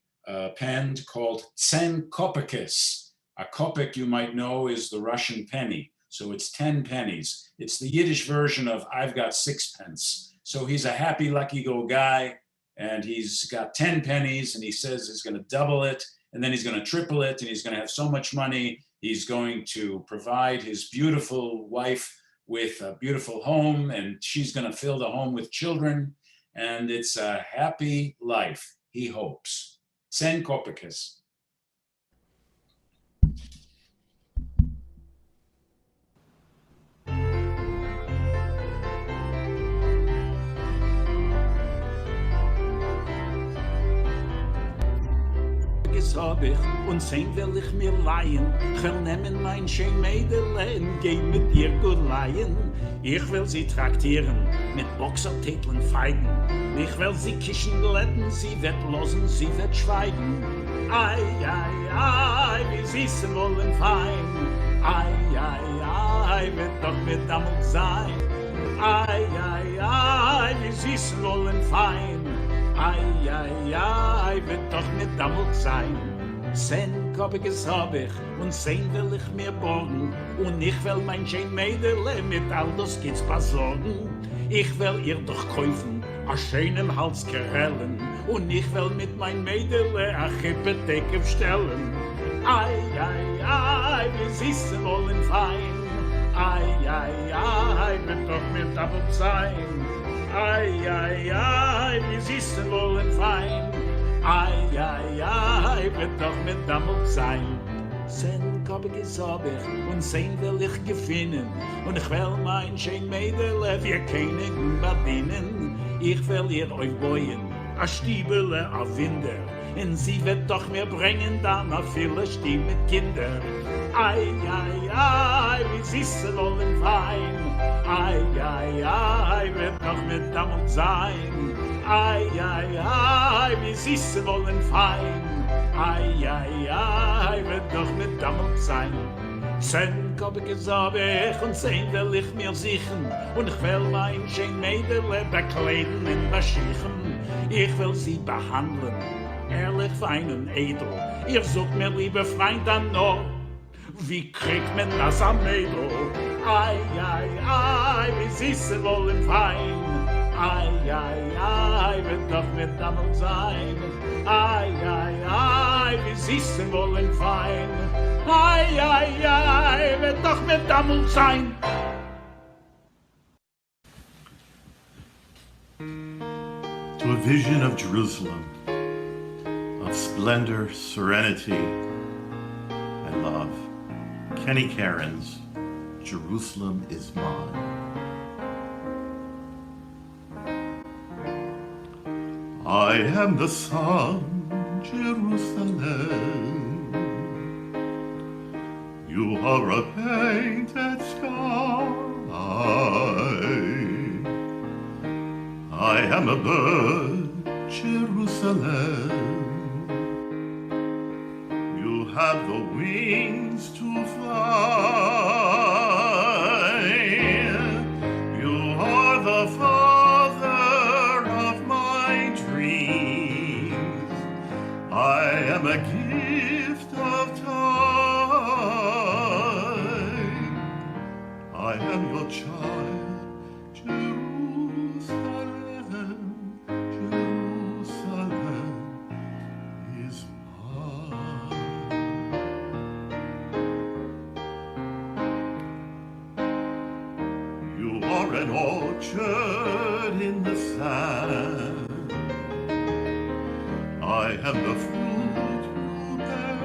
penned called Tsen Kopekes. A kopek, you might know, is the Russian penny. So it's 10 pennies. It's the Yiddish version of I've got 6 pence. So he's a happy, lucky go guy, and he's got 10 pennies, and he says he's going to double it, and then he's going to triple it, and he's going to have so much money. He's going to provide his beautiful wife with a beautiful home, and she's going to fill the home with children, and it's a happy life, he hopes. Tsen Kopekes. Hab ich und 10 will ich mir leihen. Ich will nehmen mein schön Mädel und geh mit ihr gut leihen. Ich will sie traktieren mit Boxertiteln Feigen. Ich will sie kischen glätten, sie wird losen, sie wird schweigen. Ei, ei, ei, wie sie wollen fein. Ei, ei, ei, wird doch mit Dammel sein. Ei, ei, ei, wie sie wollen fein. Ei, ei, ei, wird doch mit Dammel sein. 10 Kopekes hab ich und 10 will ich mir borgen. Und ich will mein schön Mädele mit all das Kids besorgen. Ich will ihr doch kaufen, a schönem Halskerellen. Und ich will mit mein Mädele a Chippedecke stellen. Ei, ei, ei, wie sie wollen fein. Ei, ei, ei, wird doch mit Dammel sein. Ei, ei, ei, wie sie wollen fein. Ei, ei, ei, wird doch mit Dammel sein. 10 Kopekes hab ich und 10 will ich gewinnen. Und ich will mein schön Mädele wie König bedienen. Ich will ihr aufbauen, a Stiebele, a Winder. Und sie wird doch mir bringen dann a viele Stieb mit Kinder. Ei, ei, ei, wie sie wollen fein. Ei, ei, ei, wird doch mit Dammel sein. Ei, ei, ei, wie sie wollen fein. Ei, ei, ei, wird doch mit Dammel sein. 10 Kopekes hab ich und 10 will ich mir sichern. Und ich will mein schön Mädele bekleiden und beschichen. Ich will sie behandeln, ehrlich, fein und edel. Ihr sucht mir, liebe Freund, dann noch. Wie kriegt man das am Mädel? Ei, ei, ei, wie sie wollen fein. Ei, ei, ei, wird doch mit Dammel sein. Ei, ei, ei, wie sie wollen fein. Ei, ei, ei, wird doch mit Dammel sein. To a vision of Jerusalem, of splendor, serenity, and love. Kenny Cairns, Jerusalem is mine. I am the sun, Jerusalem. You are a painted sky. I am a bird, Jerusalem. You have the wings to fly. You are the father of my dreams. I am a gift of time. I am your child, Jerusalem. Jerusalem is mine. You are an orchard in the sand. I am the fruit you bear.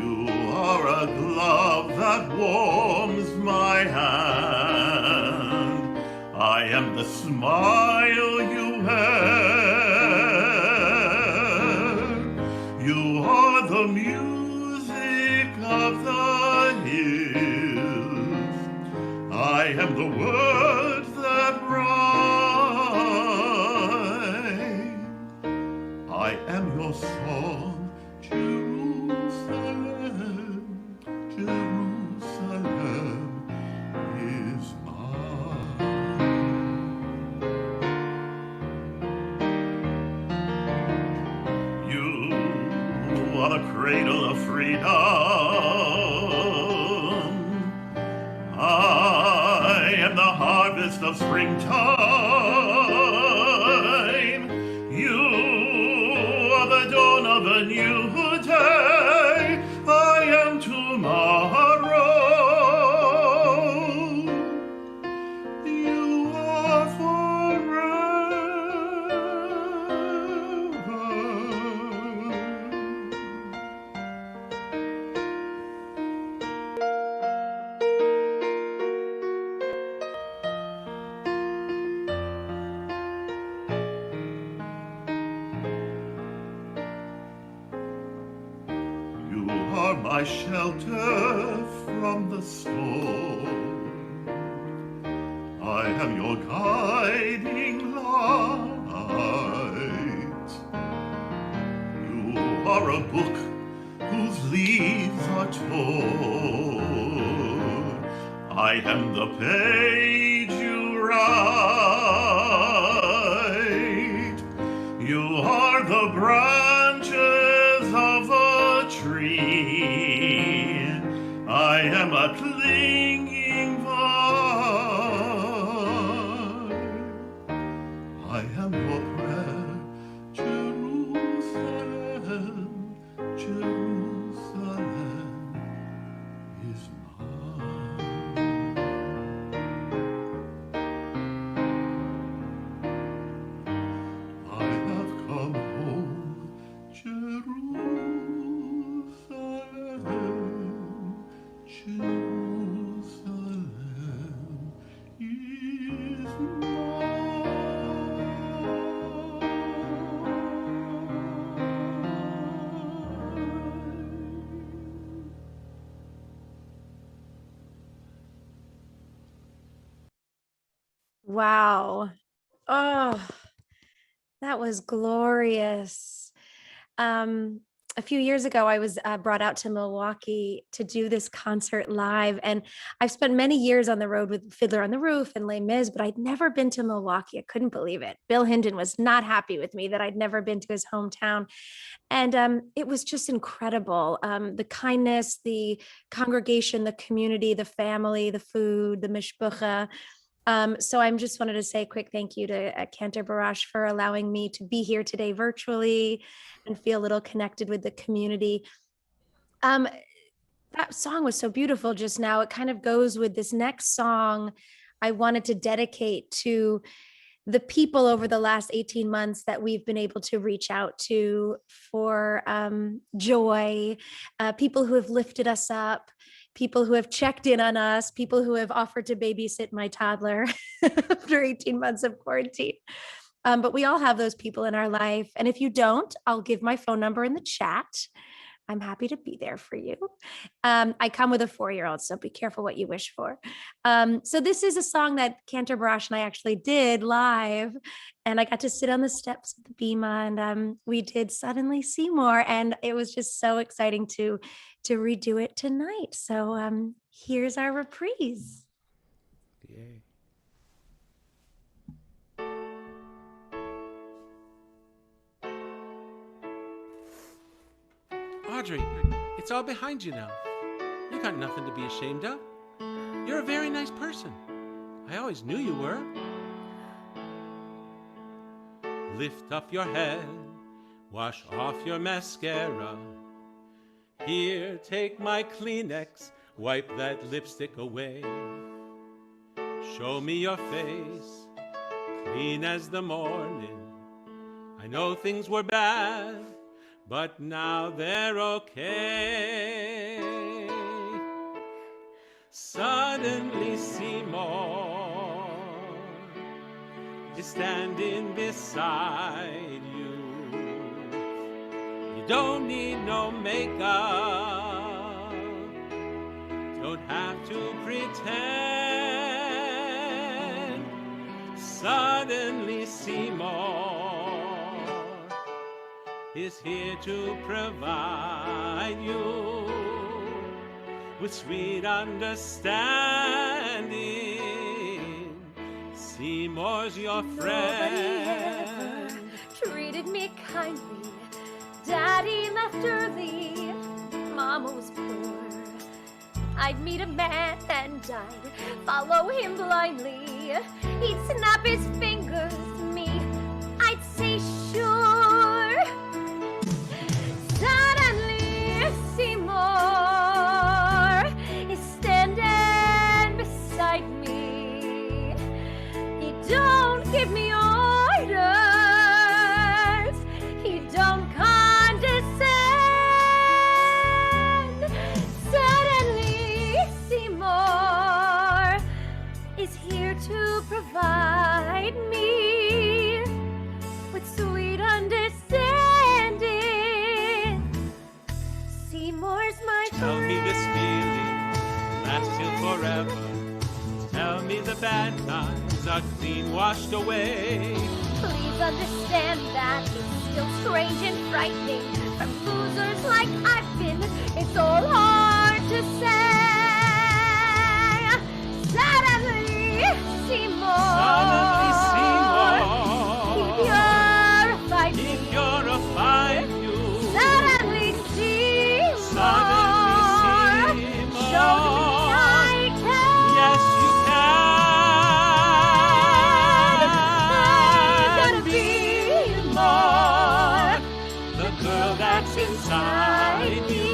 You are a glove that warms my hand. I am the smile you wear. You am the words that rhyme. I am your song, Jerusalem, Jerusalem is mine. You are the cradle of freedom. I am the harvest of springtime. You are the dawn of a new day. I am tomorrow. You are forever. You are my shelter from the storm. I am your guiding light. You are a book whose leaves are torn. I am the page you write. You are the branches of a tree. I am a clinging vine. I am your prayer, Jerusalem, Jerusalem is mine. I have come home, Jerusalem, Jerusalem is mine. Wow. Oh, that was glorious. A few years ago, I was brought out to Milwaukee to do this concert live. And I've spent many years on the road with Fiddler on the Roof and Les Mis, but I'd never been to Milwaukee. I couldn't believe it. Bill Hinden was not happy with me that I'd never been to his hometown. And it was just incredible. The kindness, the congregation, the community, the family, the food, the mishpucha. So I just wanted to say a quick thank you to Cantor Barash for allowing me to be here today virtually and feel a little connected with the community. That song was so beautiful just now. It kind of goes with this next song I wanted to dedicate to the people over the last 18 months that we've been able to reach out to for joy, people who have lifted us up, people who have checked in on us, people who have offered to babysit my toddler after 18 months of quarantine. But we all have those people in our life. And if you don't, I'll give my phone number in the chat. I'm happy to be there for you. I come with a 4-year-old, so be careful what you wish for. So this is a song that Cantor Barash and I actually did live, and I got to sit on the steps of the Bima, and we did Suddenly Seymour, and it was just so exciting to redo it tonight. So here's our reprise. Yay. Audrey, it's all behind you now. You got nothing to be ashamed of. You're a very nice person. I always knew you were. Lift up your head, wash off your mascara. Here, take my Kleenex, wipe that lipstick away. Show me your face, clean as the morning. I know things were bad, but now they're okay. Suddenly Seymour is standing beside you. You don't need no makeup, don't have to pretend. Suddenly Seymour is here to provide you with sweet understanding. Seymour's your friend. Nobody ever treated me kindly. Daddy left early. Mama was poor. I'd meet a man and I'd follow him blindly. He'd snap his fingers at me. I'd say sure. Suddenly Seymour is standing beside me. He don't give me orders. He don't condescend. Suddenly Seymour is here to provide me with sweet understanding. Seymour's my Tell me this feeling lasting forever. Tell me the bad times are clean washed away. Please understand that it's still strange and frightening. From losers like I've been, it's all hard to say. Suddenly Seymour, he purified me. Purified you. Suddenly Seymour, showed me I can. Yes, you can. Gotta be more. The girl that's inside you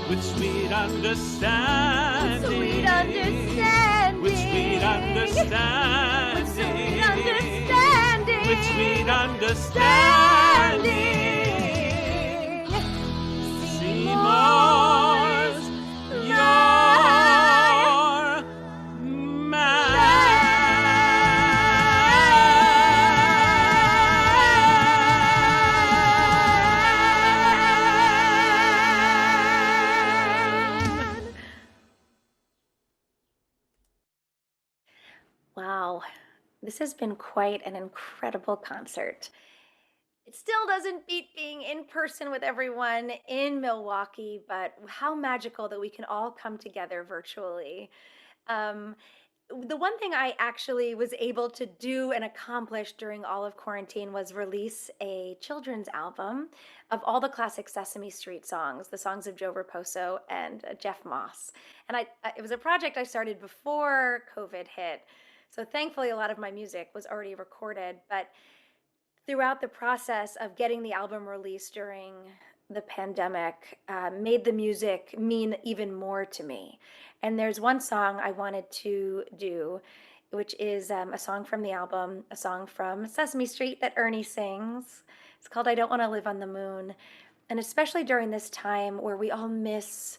with sweet understanding. Sweet understanding. With sweet understanding. With sweet understanding. With sweet understanding. Seymour's your Wow, this has been quite an incredible concert. It still doesn't beat being in person with everyone in Milwaukee, but how magical that we can all come together virtually. The one thing I actually was able to do and accomplish during all of quarantine was release a children's album of all the classic Sesame Street songs, the songs of Joe Raposo and Jeff Moss. And it was a project I started before COVID hit. So thankfully, a lot of my music was already recorded, but throughout the process of getting the album released during the pandemic, made the music mean even more to me. And there's one song I wanted to do, which is a song from the album, a song from Sesame Street that Ernie sings. It's called I Don't Want to Live on the Moon. And especially during this time where we all miss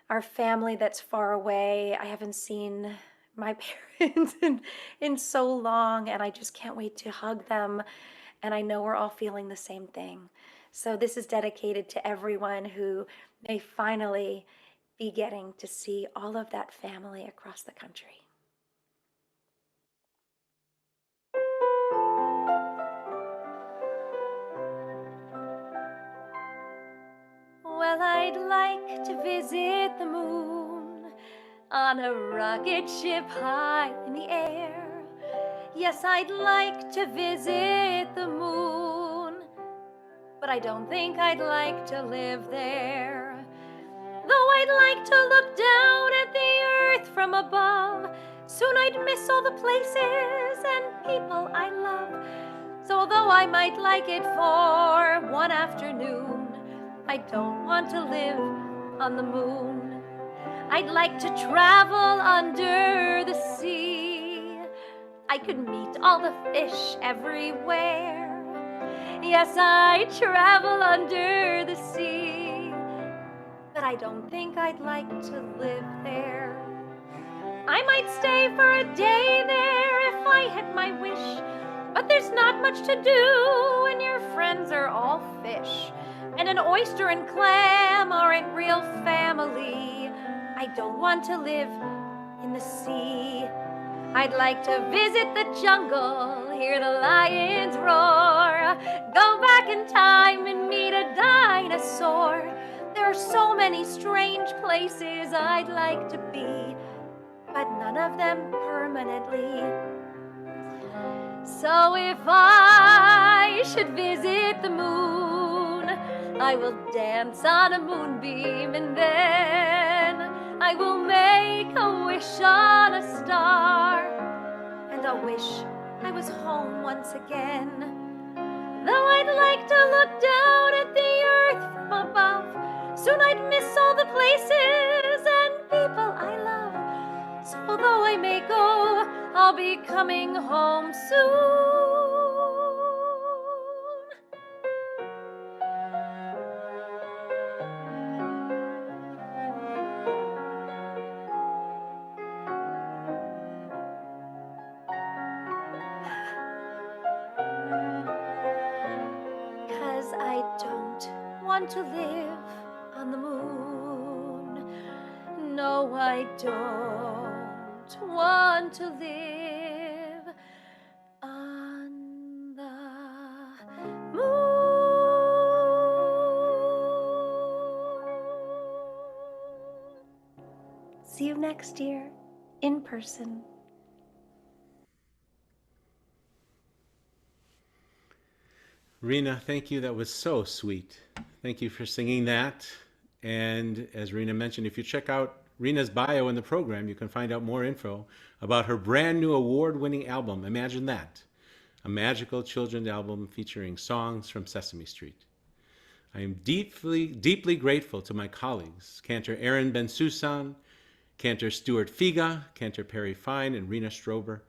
our family that's far away. I haven't seen my parents in so long, and I just can't wait to hug them. And I know we're all feeling the same thing. So this is dedicated to everyone who may finally be getting to see all of that family across the country. Well, I'd like to visit the moon on a rocket ship high in the air. Yes, I'd like to visit the moon, but I don't think I'd like to live there. Though I'd like to look down at the earth from above, soon I'd miss all the places and people I love. So though I might like it for one afternoon, I don't want to live on the moon. I'd like to travel under the sea. I could meet all the fish everywhere. Yes, I'd travel under the sea, but I don't think I'd like to live there. I might stay for a day there if I had my wish, but there's not much to do when your friends are all fish, and an oyster and clam aren't real family. I don't want to live in the sea. I'd like to visit the jungle, hear the lions roar, go back in time and meet a dinosaur. There are so many strange places I'd like to be, but none of them permanently. So if I should visit the moon, I will dance on a moonbeam, and then I will make a wish on a star, and I'll wish I was home once again. Though I'd like to look down at the earth from above, soon I'd miss all the places and people I love. So although I may go, I'll be coming home soon. 'Cause I don't want to live on the moon. No, I don't want to live on the moon. See you next year, in person. Rena, thank you. That was so sweet. Thank you for singing that. And as Rena mentioned, if you check out Rena's bio in the program, you can find out more info about her brand new award-winning album. Imagine that. A magical children's album featuring songs from Sesame Street. I am deeply, deeply grateful to my colleagues, Cantor Bensoussan, Cantor Stewart Figa, Cantor Perry Fine, and Rena Strober,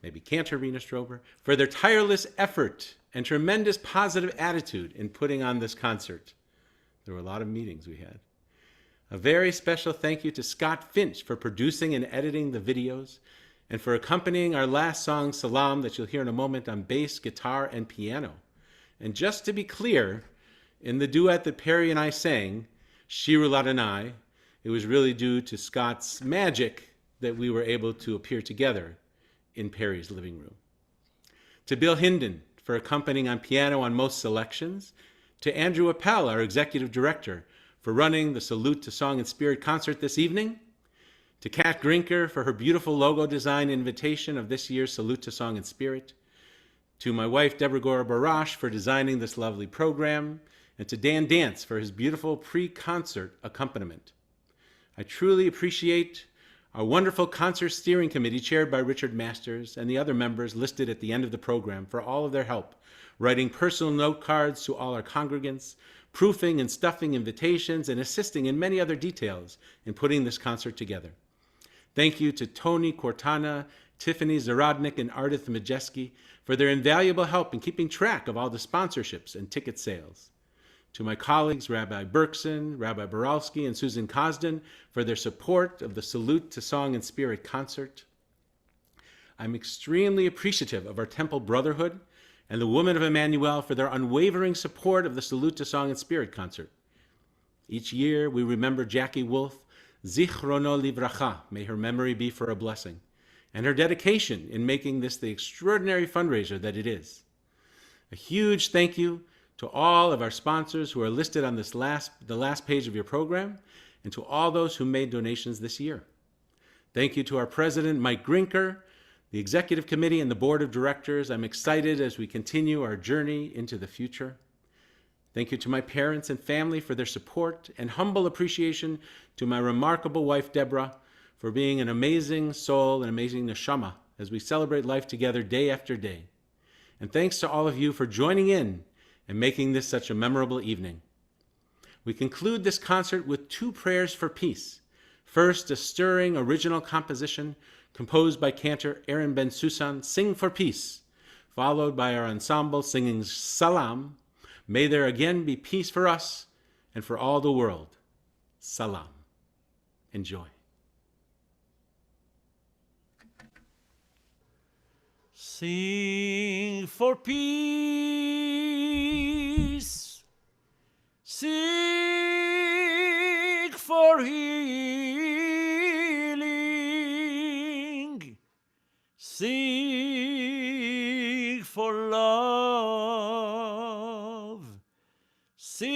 maybe Cantor Rena Strober, for their tireless effort and tremendous positive attitude in putting on this concert. There were a lot of meetings we had. A very special thank you to Scott Finch for producing and editing the videos and for accompanying our last song, Salam, that you'll hear in a moment, on bass, guitar, and piano. And just to be clear, in the duet that Perry and I sang, Shiru Ladanai, it was really due to Scott's magic that we were able to appear together in Perry's living room. To Bill Hinden for accompanying on piano on most selections, to Andrew Appel, our executive director, for running the Salute to Song and Spirit concert this evening, to Kat Grinker for her beautiful logo design invitation of this year's Salute to Song and Spirit, to my wife Deborah Barash for designing this lovely program, and to Dan Dance for his beautiful pre-concert accompaniment. I truly appreciate our wonderful concert steering committee chaired by Richard Masters and the other members listed at the end of the program for all of their help, writing personal note cards to all our congregants, proofing and stuffing invitations, and assisting in many other details in putting this concert together. Thank you to Tony Cortana, Tiffany Zarodnik, and Ardith Majeski for their invaluable help in keeping track of all the sponsorships and ticket sales. To my colleagues, Rabbi Berkson, Rabbi Boralski, and Susan Cosden for their support of the Salute to Song and Spirit concert. I'm extremely appreciative of our Temple Brotherhood and the Women of Emmanuel for their unwavering support of the Salute to Song and Spirit concert. Each year, we remember Jackie Wolf, Zichrono Livracha, may her memory be for a blessing, and her dedication in making this the extraordinary fundraiser that it is. A huge thank you to all of our sponsors who are listed on the last page of your program, and to all those who made donations this year. Thank you to our president, Mike Grinker, the executive committee, and the board of directors. I'm excited as we continue our journey into the future. Thank you to my parents and family for their support, and humble appreciation to my remarkable wife, Deborah, for being an amazing soul and amazing neshama as we celebrate life together day after day. And thanks to all of you for joining in and making this such a memorable evening. We conclude this concert with 2 prayers for peace. First, a stirring original composition composed by Cantor Bensoussan, Sing for Peace, followed by our ensemble singing Salam, May there again be peace for us and for all the world. Salam. Enjoy. Sing for peace, seek for healing, Seek for love. Sing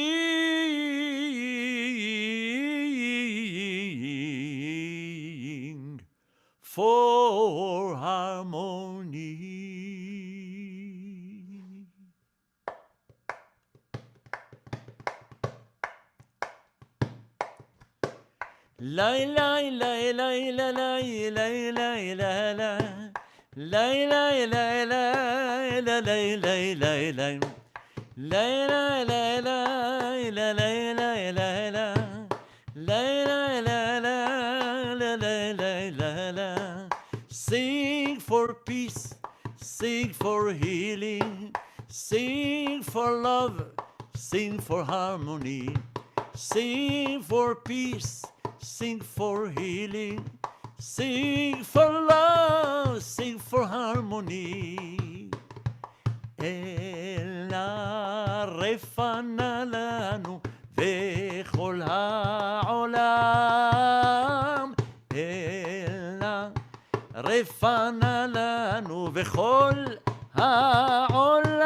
for harmony. La la la la la la la la la la. La la la la la la la la la. La la la la la la la la la. La la la la la la la la. Sing for peace, sing for healing, sing for love, sing for harmony, sing for peace, sing for healing, sing for love, sing for harmony. Ela refana lanu vechol ha'olam. Ela refana lanu vechol ha'olam.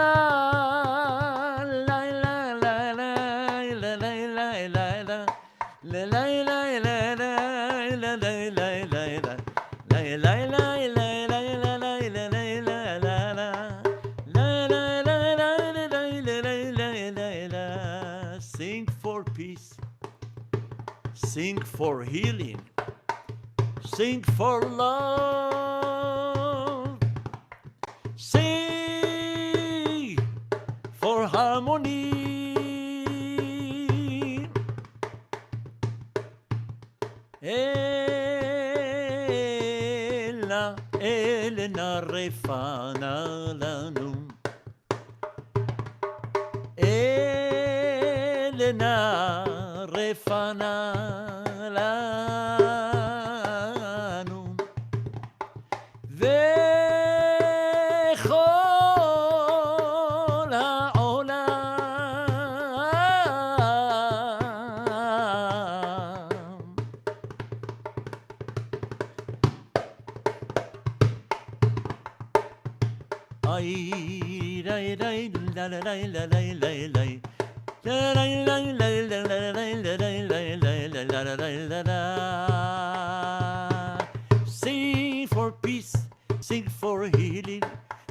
La la la la la la la la la la la la la la la la la. Sing for peace, sing for healing, sing for love, sing for harmony. Elena refana lanu. Elena refana lanu. Vechol ha'olam. Ay, la la la la la la la la. Sing for peace, sing for healing,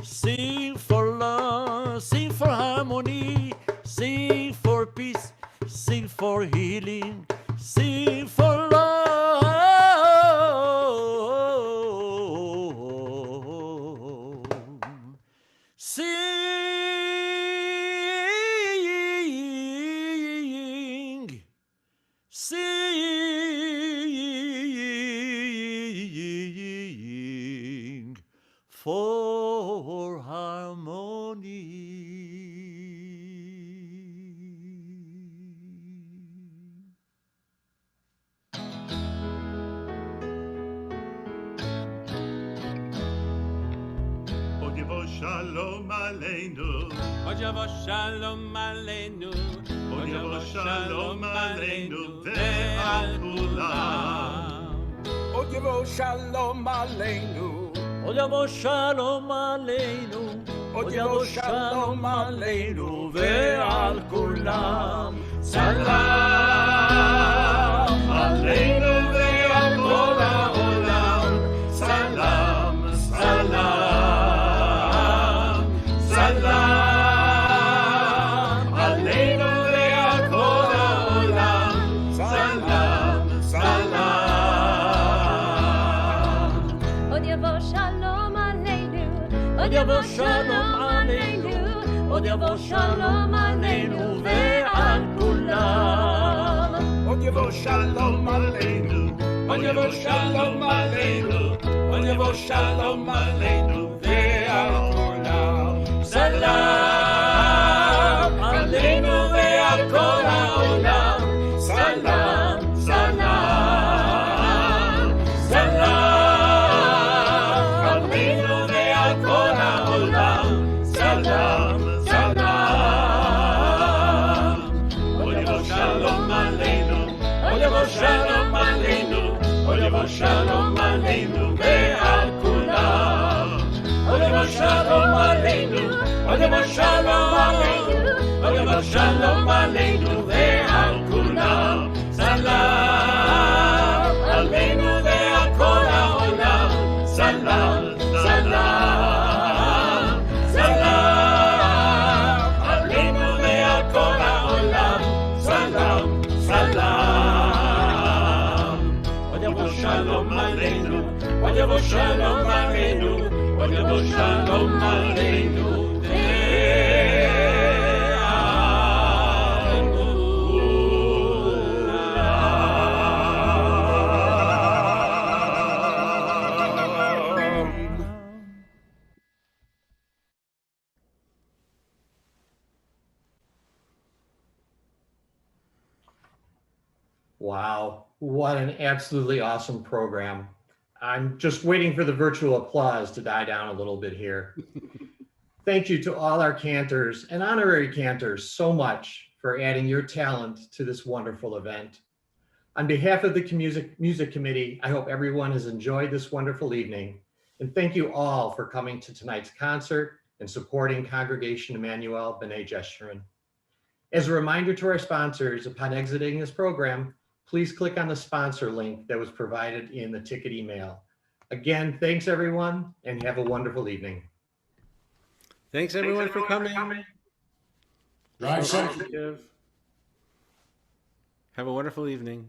sing for love, sing for harmony, sing for peace, sing for healing, sing for love. Sing for harmony. Od yavo shalom aleinu. Od yavo shalom aleinu. Od yavo shalom aleinu ve'al kulam. Od yavo shalom aleinu. Od yavo shalom aleinu. Od yavo shalom aleinu ve'al kulam. Salam aleinu ve'al kol ha'olam. Salam, salam, salam aleinu ve'al kol ha'olam. Salam, salam. Od yavo shalom aleinu. Od yavo shalom aleinu. Od yavo shalom aleinu ve'al kulam. Od yavo shalom aleinu. Od yavo shalom aleinu. Od yavo shalom aleinu ve'al kulam. Salam aleinu ve'al kol ha'olam. Salam, salam, salam aleinu ve'al kol ha'olam. Salam, salam. Od yavo shalom aleinu. Od yavo shalom aleinu. Od yavo shalom aleinu ve'al kulam. salam, salam, salam, aleinu ve'al kol ha'olam, salam, salam. Od yavo shalom aleinu, od yavo shalom aleinu, od yavo shalom aleinu. Wow, what an absolutely awesome program. I'm just waiting for the virtual applause to die down a little bit here. Thank you to all our cantors and honorary cantors so much for adding your talent to this wonderful event. On behalf of the music committee, I hope everyone has enjoyed this wonderful evening. And thank you all for coming to tonight's concert and supporting Congregation Emmanuel B'nai Jeshurun. As a reminder to our sponsors, upon exiting this program, please click on the sponsor link that was provided in the ticket email. Again, thanks everyone, and have a wonderful evening. Thanks everyone for coming. Drive So safe. appreciative. Have a wonderful evening.